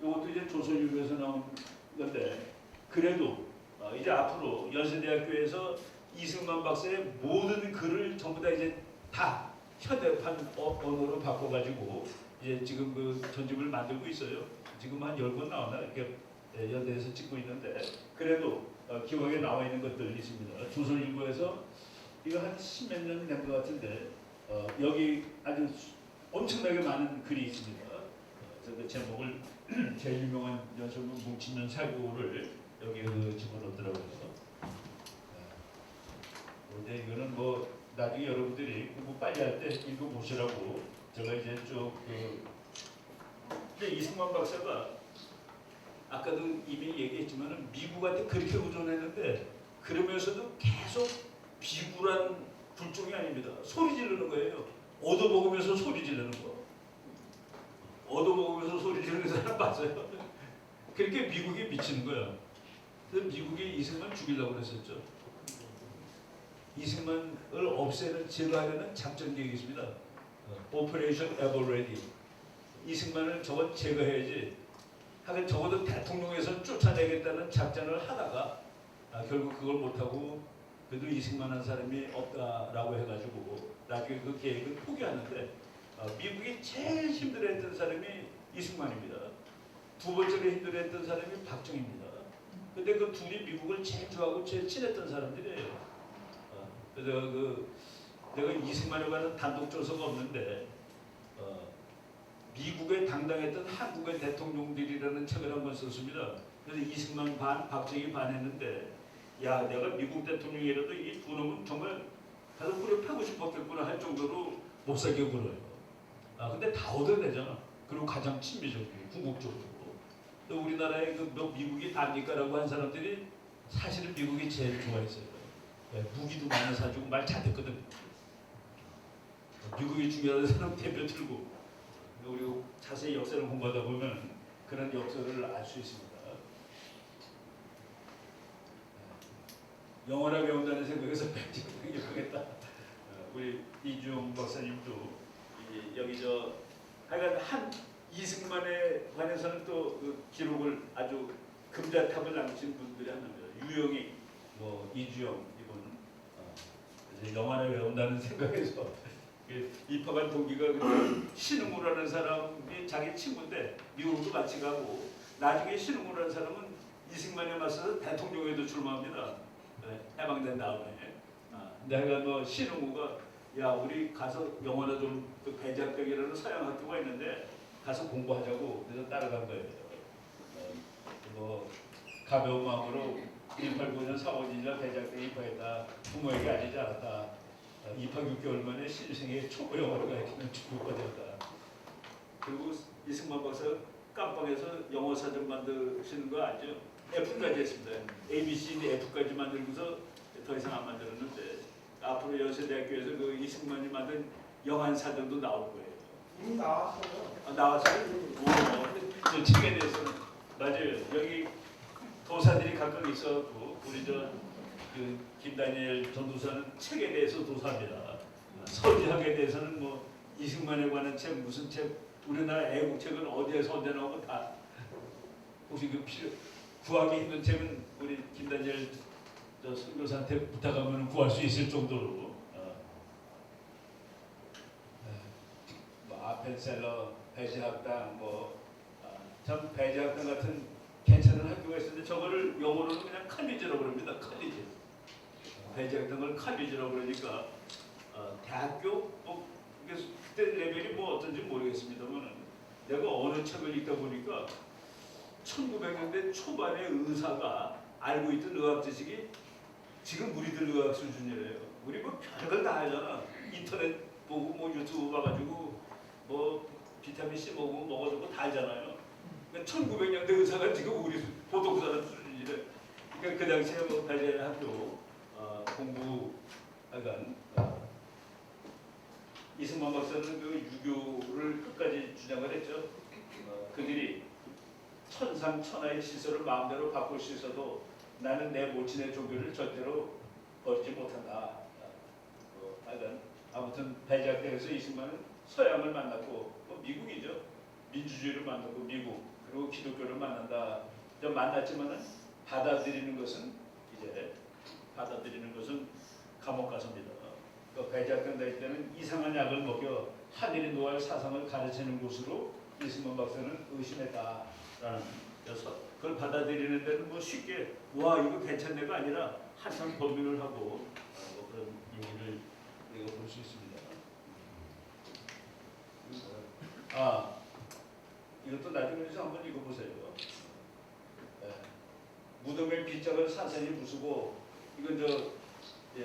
이것도 이제 조선일보에서 나온 건데 그래도 이제 앞으로 연세대학교에서 이승만 박사의 모든 글을 전부 다 이제 다 현대판 언어로 바꿔가지고 이제 지금 그 전집을 만들고 있어요. 지금 한 10권 나오나 이렇게 연대에서 찍고 있는데 그래도 기록에 나와 있는 것들이 있습니다. 조선일보에서 이거 한 10몇 년 된 것 같은데 여기 아주 엄청나게 많은 글이 있습니다. 그래서 그 제목을 제일 유명한 연설문 뭉치면 살구를 여기 집어넣더라고요. 근데 이거는 뭐 나중에 여러분들이 공부 빨리 할 때 읽어보시라고 제가 이제 쭉 근데 이승만 박사가 아까도 이미 얘기했지만 미국한테 그렇게 의존했는데 그러면서도 계속 비굴한 불종이 아닙니다. 소리 지르는 거예요. 얻어먹으면서 소리 지르는 거. 얻어먹으면서 소리 지르는 사람 봤어요. 그렇게 미국에 미치는 거예요. 그래서 미국이 이승만 죽이려고 그랬었죠. 이승만을 없애는 제거하려는 작전 계획이 있습니다. 오퍼레이션 에버레디. 이승만을 저건 제거해야지. 하긴 적어도 대통령에서 쫓아내겠다는 작전을 하다가 결국 그걸 못하고 그래도 이승만 한 사람이 없다라고 해가지고 나중에 그 계획을 포기하는데 미국이 제일 힘들어했던 사람이 이승만입니다. 두 번째로 힘들어했던 사람이 박정희입니다. 근데 그 둘이 미국을 제일 좋아하고 제일 친했던 사람들이에요. 그래서 내가 이승만에 관한 단독 조서가 없는데 미국에 당당했던 한국의 대통령들이라는 책을 한번 썼습니다. 그래서 이승만 반, 박정희 반 했는데 야 내가 미국 대통령이라도 이 두 놈은 정말 가서 뿌려 패고 싶었겠구나 할 정도로 못 살게 굴어요. 근데 다 얻어내잖아. 그리고 가장 친미적이고 궁극적으로. 또 우리나라에 미국이 답니까라고 한 사람들이 사실은 미국이 제일 좋아했어요. 무기도 많이 사주고 말 잘했거든. 미국이 중요하다는 사람 대표 들고 우리 자세히 역사를 공부하다 보면 그런 역사를 알 수 있습니다. 영어나 배운다는 생각에서 뵙지가 되게 예쁘겠다. 우리 이주영 박사님도 여기 하여간 한 이승만에 관해서는 또 그 기록을 아주 금자탑을 남긴 분들이 하나입니다. 유영이, 이주영 이분 그래서 영화나 배운다는 생각에서 입학한 동기가 신흥우라는 사람이 자기 친구인데 미국도 같이 가고 나중에 신흥우라는 사람은 이승만에 맞서서 대통령에도 출마합니다. 해방된 다음에 내가 뭐 신흥우가 야 우리 가서 영어나 좀 배작벽이라는 서양 학교가 있는데 가서 공부하자고 그래서 따라간 거예요. 뭐 가벼운 마음으로 189년 4월 2일 배작벽에 입학했다. 부모에게 알리지 않았다. 입학 6개월 만에 신생의 초보 영어를 가르치는 중국어가 되었다. 그리고 이승만 박사 깜빵에서 영어 사전 만드시는 거 알죠? F까지 했습니다. ABC인데 F까지 만들고서 더 이상 안 만들었는데 앞으로 연세대학교에서 그 이승만이 만든 영한 사전도 나올 거예요. 이미 나왔어요. 나왔어요? 저 책에 대해서는 맞아요. 여기 도사들이 각각 있어갖고 우리 그 김다니엘 전도사는 책에 대해서 도사입니다. 서지학에 대해서는 뭐 이승만에 관한 책 무슨 책 우리나라 애국책은 어디에서 언제 나오고 다 혹시 그 구하기 힘든 책은 우리 김다니엘 선교사한테 부탁하면 구할 수 있을 정도로 뭐 아펜셀러, 배제학당 전 배제학당 같은 괜찮은 학교가 있었는데 저거를 영어로는 그냥 칼리지라고 그럽니다. 칼리지. 배제학당을 칼리지라고 그러니까 대학교 그때 레벨이 뭐 어떤지 모르겠습니다만 내가 어느 책을 읽다 보니까 1900년대 초반의 의사가 알고 있던 의학 지식이 지금 우리들 의학 수준이래요. 우리 뭐 별걸 다 알잖아. 인터넷 보고 뭐 유튜브 봐가지고 뭐 비타민 C 먹어주고 다 알잖아요. 그러니까 1900년대 의사가 지금 우리 보통 사람 수준이래. 그러니까 그 당시에 뭐 배제 학교 공부하간 이승만 박사는 그 유교를 끝까지 주장을 했죠. 그들이 천상천하의 시설을 마음대로 바꿀 수 있어도 나는 내 모친의 종교를 절대로 버리지 못한다. 아무튼 배제학교에서 이승만은 서양을 만났고 미국이죠. 민주주의를 만났고 미국 그리고 기독교를 만난다. 만났지만은 받아들이는 것은 감옥 가서입니다. 배제학교 다닐 때는 이상한 약을 먹여 하늘이 노할 사상을 가르치는 곳으로 이승만 박사는 의심했다라는 그걸 받아들이는 데는 뭐 쉽게 와 이거 괜찮네가 아니라 한참 고민을 하고 그런 얘기를 우리가 볼 수 있습니다. 이것도 나중에 한번 읽어보세요. 무덤의 빗장을 산산히 부수고 이건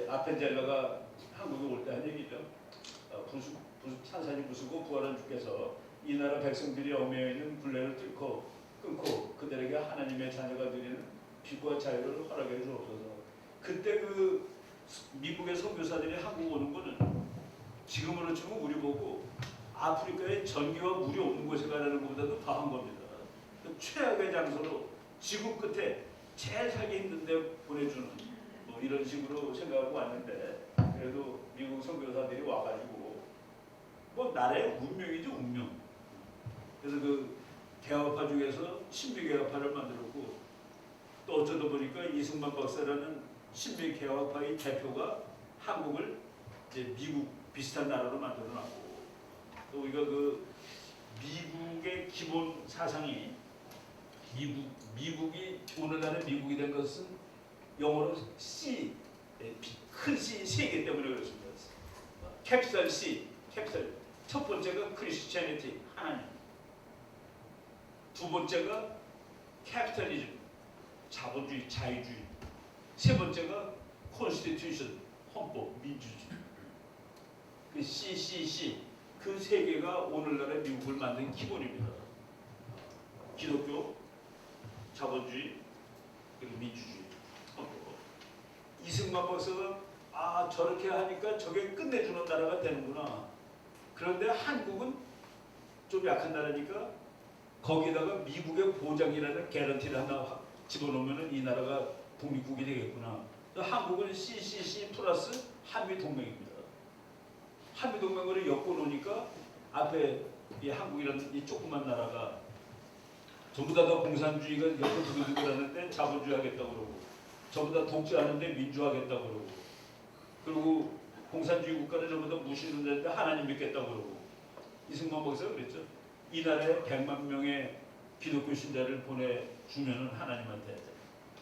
아펜젤러가 한국에 올 때 한 얘기죠. 산산히 부수고 부활한 주께서 이 나라 백성들이 얽매여 있는 굴레를 끊고 그들에게 하나님의 자녀가 되리는 빛과 자유를 허락해 주옵소서. 그때 그 미국의 선교사들이 한국 오는 거는 지금으로 치면 우리 보고 아프리카에 전기와 물이 없는 곳에 가라는 것보다도 더한 겁니다. 최악의 장소로 지구 끝에 제일 살기 힘든 데 보내주는 뭐 이런 식으로 생각하고 왔는데 그래도 미국 선교사들이 와가지고 뭐 나라의 운명이죠, 운명. 그래서 그 개화파 중에서 신비개화파를 만들었고 또 어쩌다 보니까 이승만 박사라는 신비개화파의 대표가 한국을 미국 비슷한 나라로 만들어놨고 또 우리가 그 미국의 기본 사상이 미국이 오늘날의 미국이 된 것은 영어로 C, 큰 C 세 개 때문에 그렇습니다. 캐피탈 C, 캐피탈. 첫 번째가 크리스티애니티, 하나님. 두 번째가 캐피탈리즘, 자본주의, 자유주의. 세 번째가 컨스티튜션, 헌법, 민주주의. 그 C 그 세 개가 오늘날의 미국을 만든 기본입니다. 기독교, 자본주의, 그리고 민주주의. 이승만 박사가 저렇게 하니까 저게 끝내주는 나라가 되는구나. 그런데 한국은 좀 약한 나라니까 거기다가 미국의 보장이라는 개런티를 하나 집어넣으면 이 나라가 독립국이 되겠구나. 한국은 CCC 플러스 한미동맹입니다. 한미동맹으로 엮어놓으니까 앞에 이 한국이라는 이 조그만 나라가 전부 다 공산주의가 옆으로 두들두들하는데 자본주의 하겠다고 그러고 전부 다 독재하는데 민주화하겠다고 그러고 그리고 공산주의 국가는 전부 다 무시하는데 하나님 믿겠다고 그러고 이승만 박사가 그랬죠. 이 나라에 100만 명의 기독교 신자를 보내주면은 하나님한테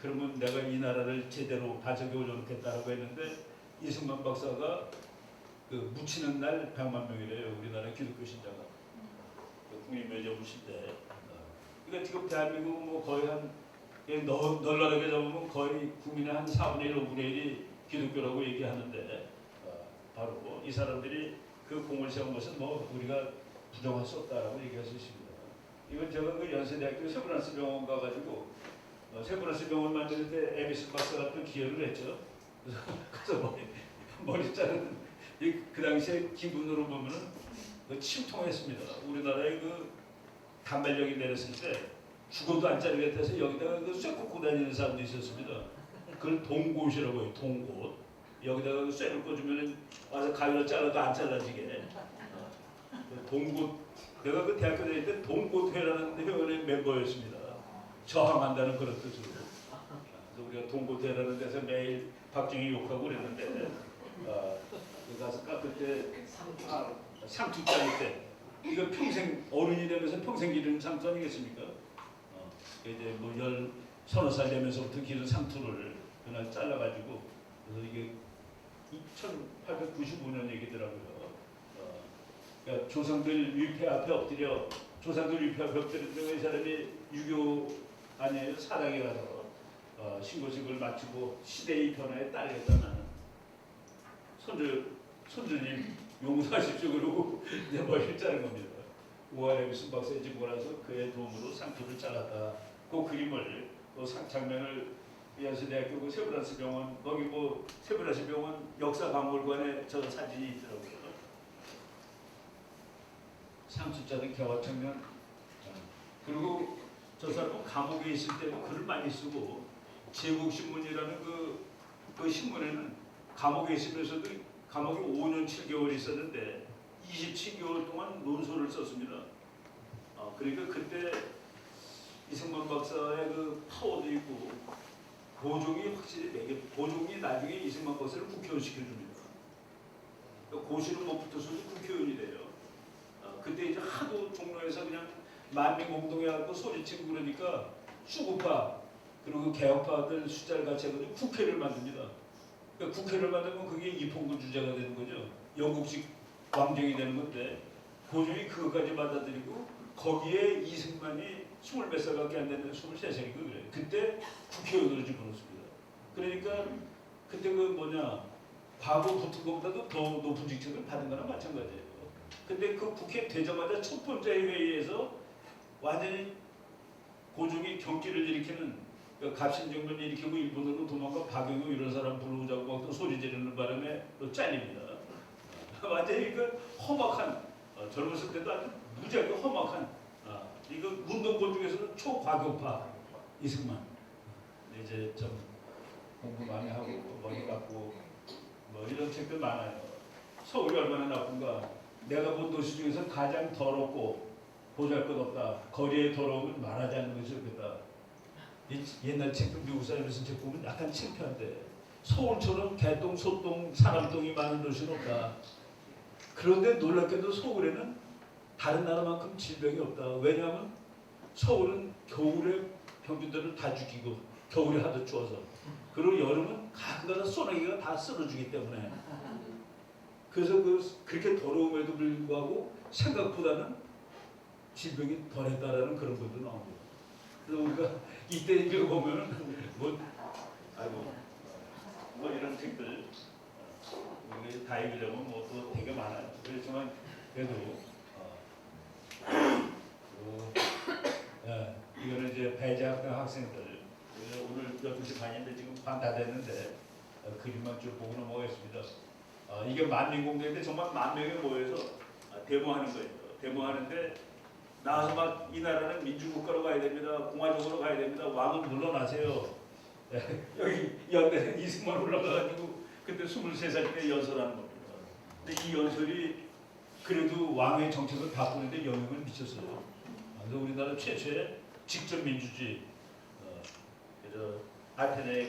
그러면 내가 이 나라를 제대로 다스려 놓겠다라고 했는데 이승만 박사가 그 묻히는 날 100만 명이래요. 우리나라 기독교 신자가. 국립묘지부시대. 그러니까 지금 대한민국 뭐 거의 한 널널하게 잡으면 거의 국민의 한 4분의 1, 5분의 1이 기독교라고 얘기하는데 바로 이 사람들이 그 공을 세운 것은 뭐 우리가 부정할 수 없다라고 얘기할 수 있습니다. 이건 제가 그 연세대학교 세브란스 병원 가가지고 세브란스 병원 만드는데 에미슨 박사가 또 기여를 했죠. 그래서 머리 자르는 그 당시에 기분으로 보면은 침통했습니다. 우리나라에 그 단발력이 내렸을 때 죽어도 안 자르겠다 해서 여기다가 그 쇠 꽂고 다니는 사람도 있었습니다. 그걸 동곳이라고 해요. 동곳. 여기다가 그 쇠를 꽂으면 와서 가위로 잘라도 안 잘라지게. 동곳. 내가 그 대학교 다닐 때 동곳회라는 회원의 멤버였습니다. 저항한다는 그런 뜻으로. 그래서 우리가 동곳회라는 데서 매일 박정희 욕하고 그랬는데 가서 깎을 때 상투 자를 때 이거 평생 어른이 되면서 평생 기르는 상투 아니겠습니까? 이제 뭐 서너 살 되면서부터 기른 상투를 그날 잘라가지고 그래서 이게 1895년 얘기더라고요. 그러니까 조상들 위패 앞에 엎드려 조상들 위패 앞에 엎드려 이 사람이 유교 아니에요. 사당에 가서 신고식을 마치고 시대의 변화에 따르겠다는 손주님 용서하십시오 그러고 내 머리를 자른 겁니다. 우아레비슨 박사의 집고라서 그의 도움으로 상투를 잘랐다. 그 그림을 또 장면을 연세대학교 그 세브란스 병원 거기 뭐 세브란스 병원 역사박물관에 저 사진이 있더라고요. 상투 자른 개화청년. 그리고 저 사람은 감옥에 있을 때도 글을 많이 쓰고 제국신문이라는 그 신문에는 감옥에 있으면서도 감옥에 5년 7개월 있었는데 27개월 동안 논설을 썼습니다. 그러니까 그때 이승만 박사의 그 파워도 있고 고종이 확실히 고종이 나중에 이승만 박사를 국회의원 시켜줍니다. 그러니까 고시는 못 붙어서도 국회의원이 돼요. 그때 이제 하도 종로에서 그냥 만민공동해갖고 소리치고 그러니까 수구파 그리고 개혁파들 숫자를 같이 해가지고 국회를 만듭니다. 그러니까 국회를 만들면 그게 입헌군 주제가 되는 거죠. 영국식 왕정이 되는 건데 고종이 그것까지 받아들이고 거기에 이승만이 20몇 살밖에 안 됐는데 23살이고 그래요. 그때 국회의원으로 집어넣습니다. 그러니까 그때 그 과거 붙은 것보다도 더 높은 직책을 받은 거나 마찬가지예요. 근데 그 국회 되자마자 첫 번째 회의에서 완전히 고종이 경기를 일으키는 갑신정변 일으키고 일본으로 도망가 박영우 이런 사람 부르자고 막 또 소리 지르는 바람에 또 잘립니다. 완전히 그 험악한 젊었을 때도 아주 무지하게 험악한 이거 운동권 중에서는 초과격파 이승만. 이제 좀 공부 많이 하고 머리 갖고 뭐 이런 책들 많아요. 서울이 얼마나 나쁜가. 내가 본 도시 중에서 가장 더럽고 보잘것없다. 거리의 더러움은 말하지 않는 것이 좋겠다. 옛날 책들 미국 사람이 쓴 책 보면 약간 창피한데 서울처럼 개똥, 소똥, 사람똥이 많은 도시는 없다. 그런데 놀랍게도 서울에는 다른 나라만큼 질병이 없다. 왜냐하면 서울은 겨울에 평균들을 다 죽이고 겨울에 하도 추워서 그리고 여름은 가끔가다 소나기가 다 쓸어주기 때문에 그래서 그렇게 더러움에도 불구하고 생각보다는 질병이 덜했다라는 그런 것도 나옵니다. 그래서 우리가 이때 읽어보면은 뭐 이런 책들 우리 다 읽으려면 뭐 또 되게 많아요. 그렇지만 그래도 이거는 이제 배재학생 학생들 오늘 12시 반인데 지금 반 다 됐는데 그림만 쭉 보고 넘어가겠습니다. 이게 만민공대인데 정말 만 명이 모여서 데모하는 거예요. 데모하는데 나와서 막 이 나라는 민주국가로 가야 됩니다. 공화국으로 가야 됩니다. 왕은 물러나세요. 여기 연대는 이승만 올라가가지고 그때 23살 때 연설하는 겁니다. 근데 이 연설이 그래도 왕의 정책을 바꾸는데 영향을 미쳤어요. 그래서 우리나라 최초의 직접 민주주의, 그래서 아테네에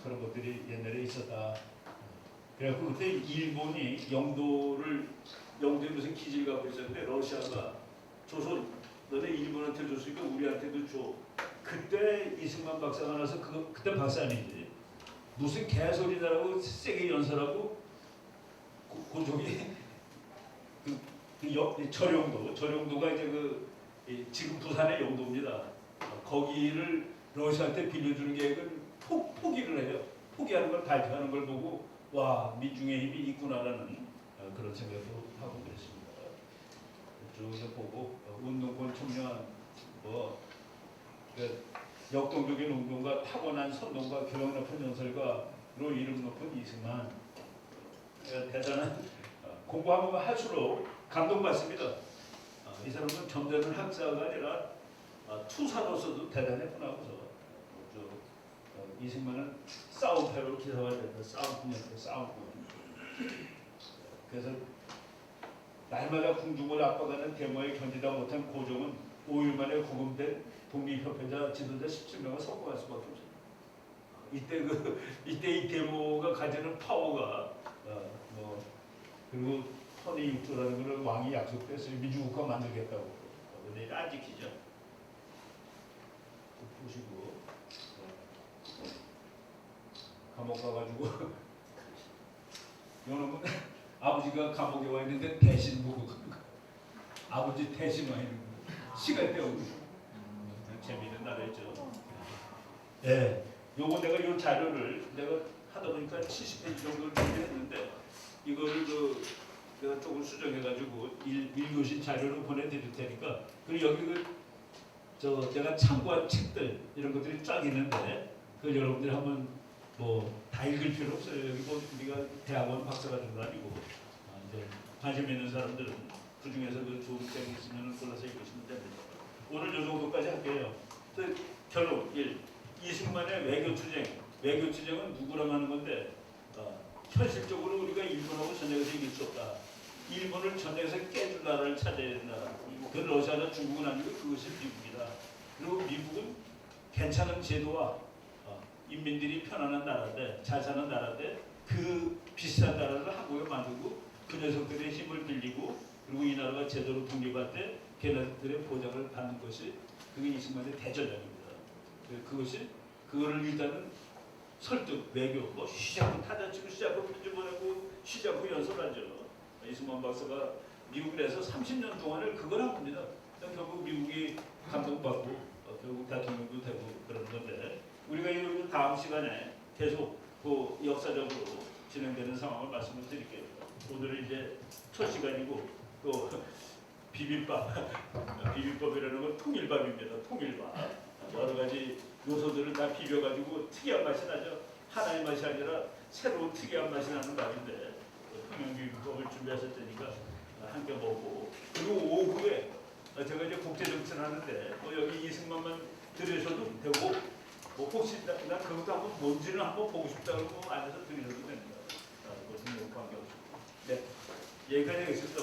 그런 것들이 옛날에 있었다. 그래갖고 그때 일본이 영도에 무슨 기지를 갖고 있었는데 러시아가 조선 너네 일본한테 줬으니까 우리한테도 줘. 그때 이승만 박사가 나서 그때 박사 아니지. 무슨 개소리다라고 세게 연설하고 고종이 저령도가 이제 지금 부산의 용도입니다. 거기를 러시아한테 빌려주는 계획은 포기를 해요. 포기하는 걸 발표하는 걸 보고 와 민중의 힘이 있구나라는 그런 생각도 하고 그랬습니다. 쭉 보고 운동권 청년 역동적인 운동과 타고난 선동과 교양 높은 연설가로 이름 높은 이승만 대단한 공부하면 할수록 감동받습니다. 이 사람은 점잖은 학자가 아니라 투사로서도 대단했구나고서 이승만은 싸움패로 기사가 됐다. 싸움꾼. 그래서 날마다 궁중을 압박하는 데모에 견디다 못한 고종은 5일 만에 구금된 독립협회자 지도자 17명을 석방할 수밖에 없습니다. 이때 이 데모가 가지는 파워가 그리고 선의 육조라는 것을 왕이 약속했어요. 민주국가 만들겠다고. 근데 안 지키죠. 보시고 감옥 가가지고 요놈은 아버지가 감옥에 와 있는데 대신 보고 아버지 대신 와 있는 거 시간 때우고 재미있는 나라였죠. 예, 요거 내가 요 자료를 내가 하다 보니까 70페이지 정도를 준비했는데 이거를 내가 조금 수정해가지고 1교시 자료로 보내드릴 테니까 그리고 여기 제가 참고한 책들 이런 것들이 쫙 있는데 그 여러분들이 한번 다 읽을 필요 없어요. 여기 우리가 대학원 박사과정도 아니고 이제 관심 있는 사람들은 그 중에서 그 좋은 책이 있으면 골라서 읽으시면 됩니다. 오늘 요 정도까지 할게요. 결론 1. 이승만의 외교투쟁. 외교투쟁은 누구랑 하는 건데 현실적으로 우리가 일본하고 전쟁에서 이길 수 없다. 일본을 전쟁에서 깨줄 나라를 찾아야 된다. 그 러시아나 중국은 아니고 그것이 미국이다. 그리고 미국은 괜찮은 제도와 인민들이 편안한 나라인데 잘 사는 나라인데 그 비슷한 나라를 한국에 만들고 그 녀석들의 힘을 빌리고 그리고 이 나라가 제대로 독립할 때 걔네들의 보장을 받는 것이 그게 이승만의 대전략입니다. 그거를 일단은 설득, 외교, 쉬자고 타자치고 쉬자고 편지 보내고 쉬자고 연설하죠. 이승만 박사가 미국에서 30년 동안을 그걸 한 겁니다. 결국 미국이 감동받고 결국 대통령도 되고 그런 건데 우리가 이 다음 시간에 계속 그 역사적으로 진행되는 상황을 말씀을 드릴게요. 오늘은 이제 첫 시간이고 또 비빔밥이라는 건 통일밥입니다. 통일밥. 여러 가지 요소들을 다 비벼가지고 특이한 맛이 나죠. 하나의 맛이 아니라 새로운 특이한 맛이 나는 밥인데 평양비빔밥을 준비하셨다니까 함께 먹고 그리고 오후에 제가 이제 국제정치를 하는데 여기 이승만만 들으셔도 되고 혹시 나 그것도 한번 뭔지는 한번 보고 싶다 그러면 안에서 들으셔도 됩니다. 그것은 관계없습니다. 네, 여기까지 하겠습니다.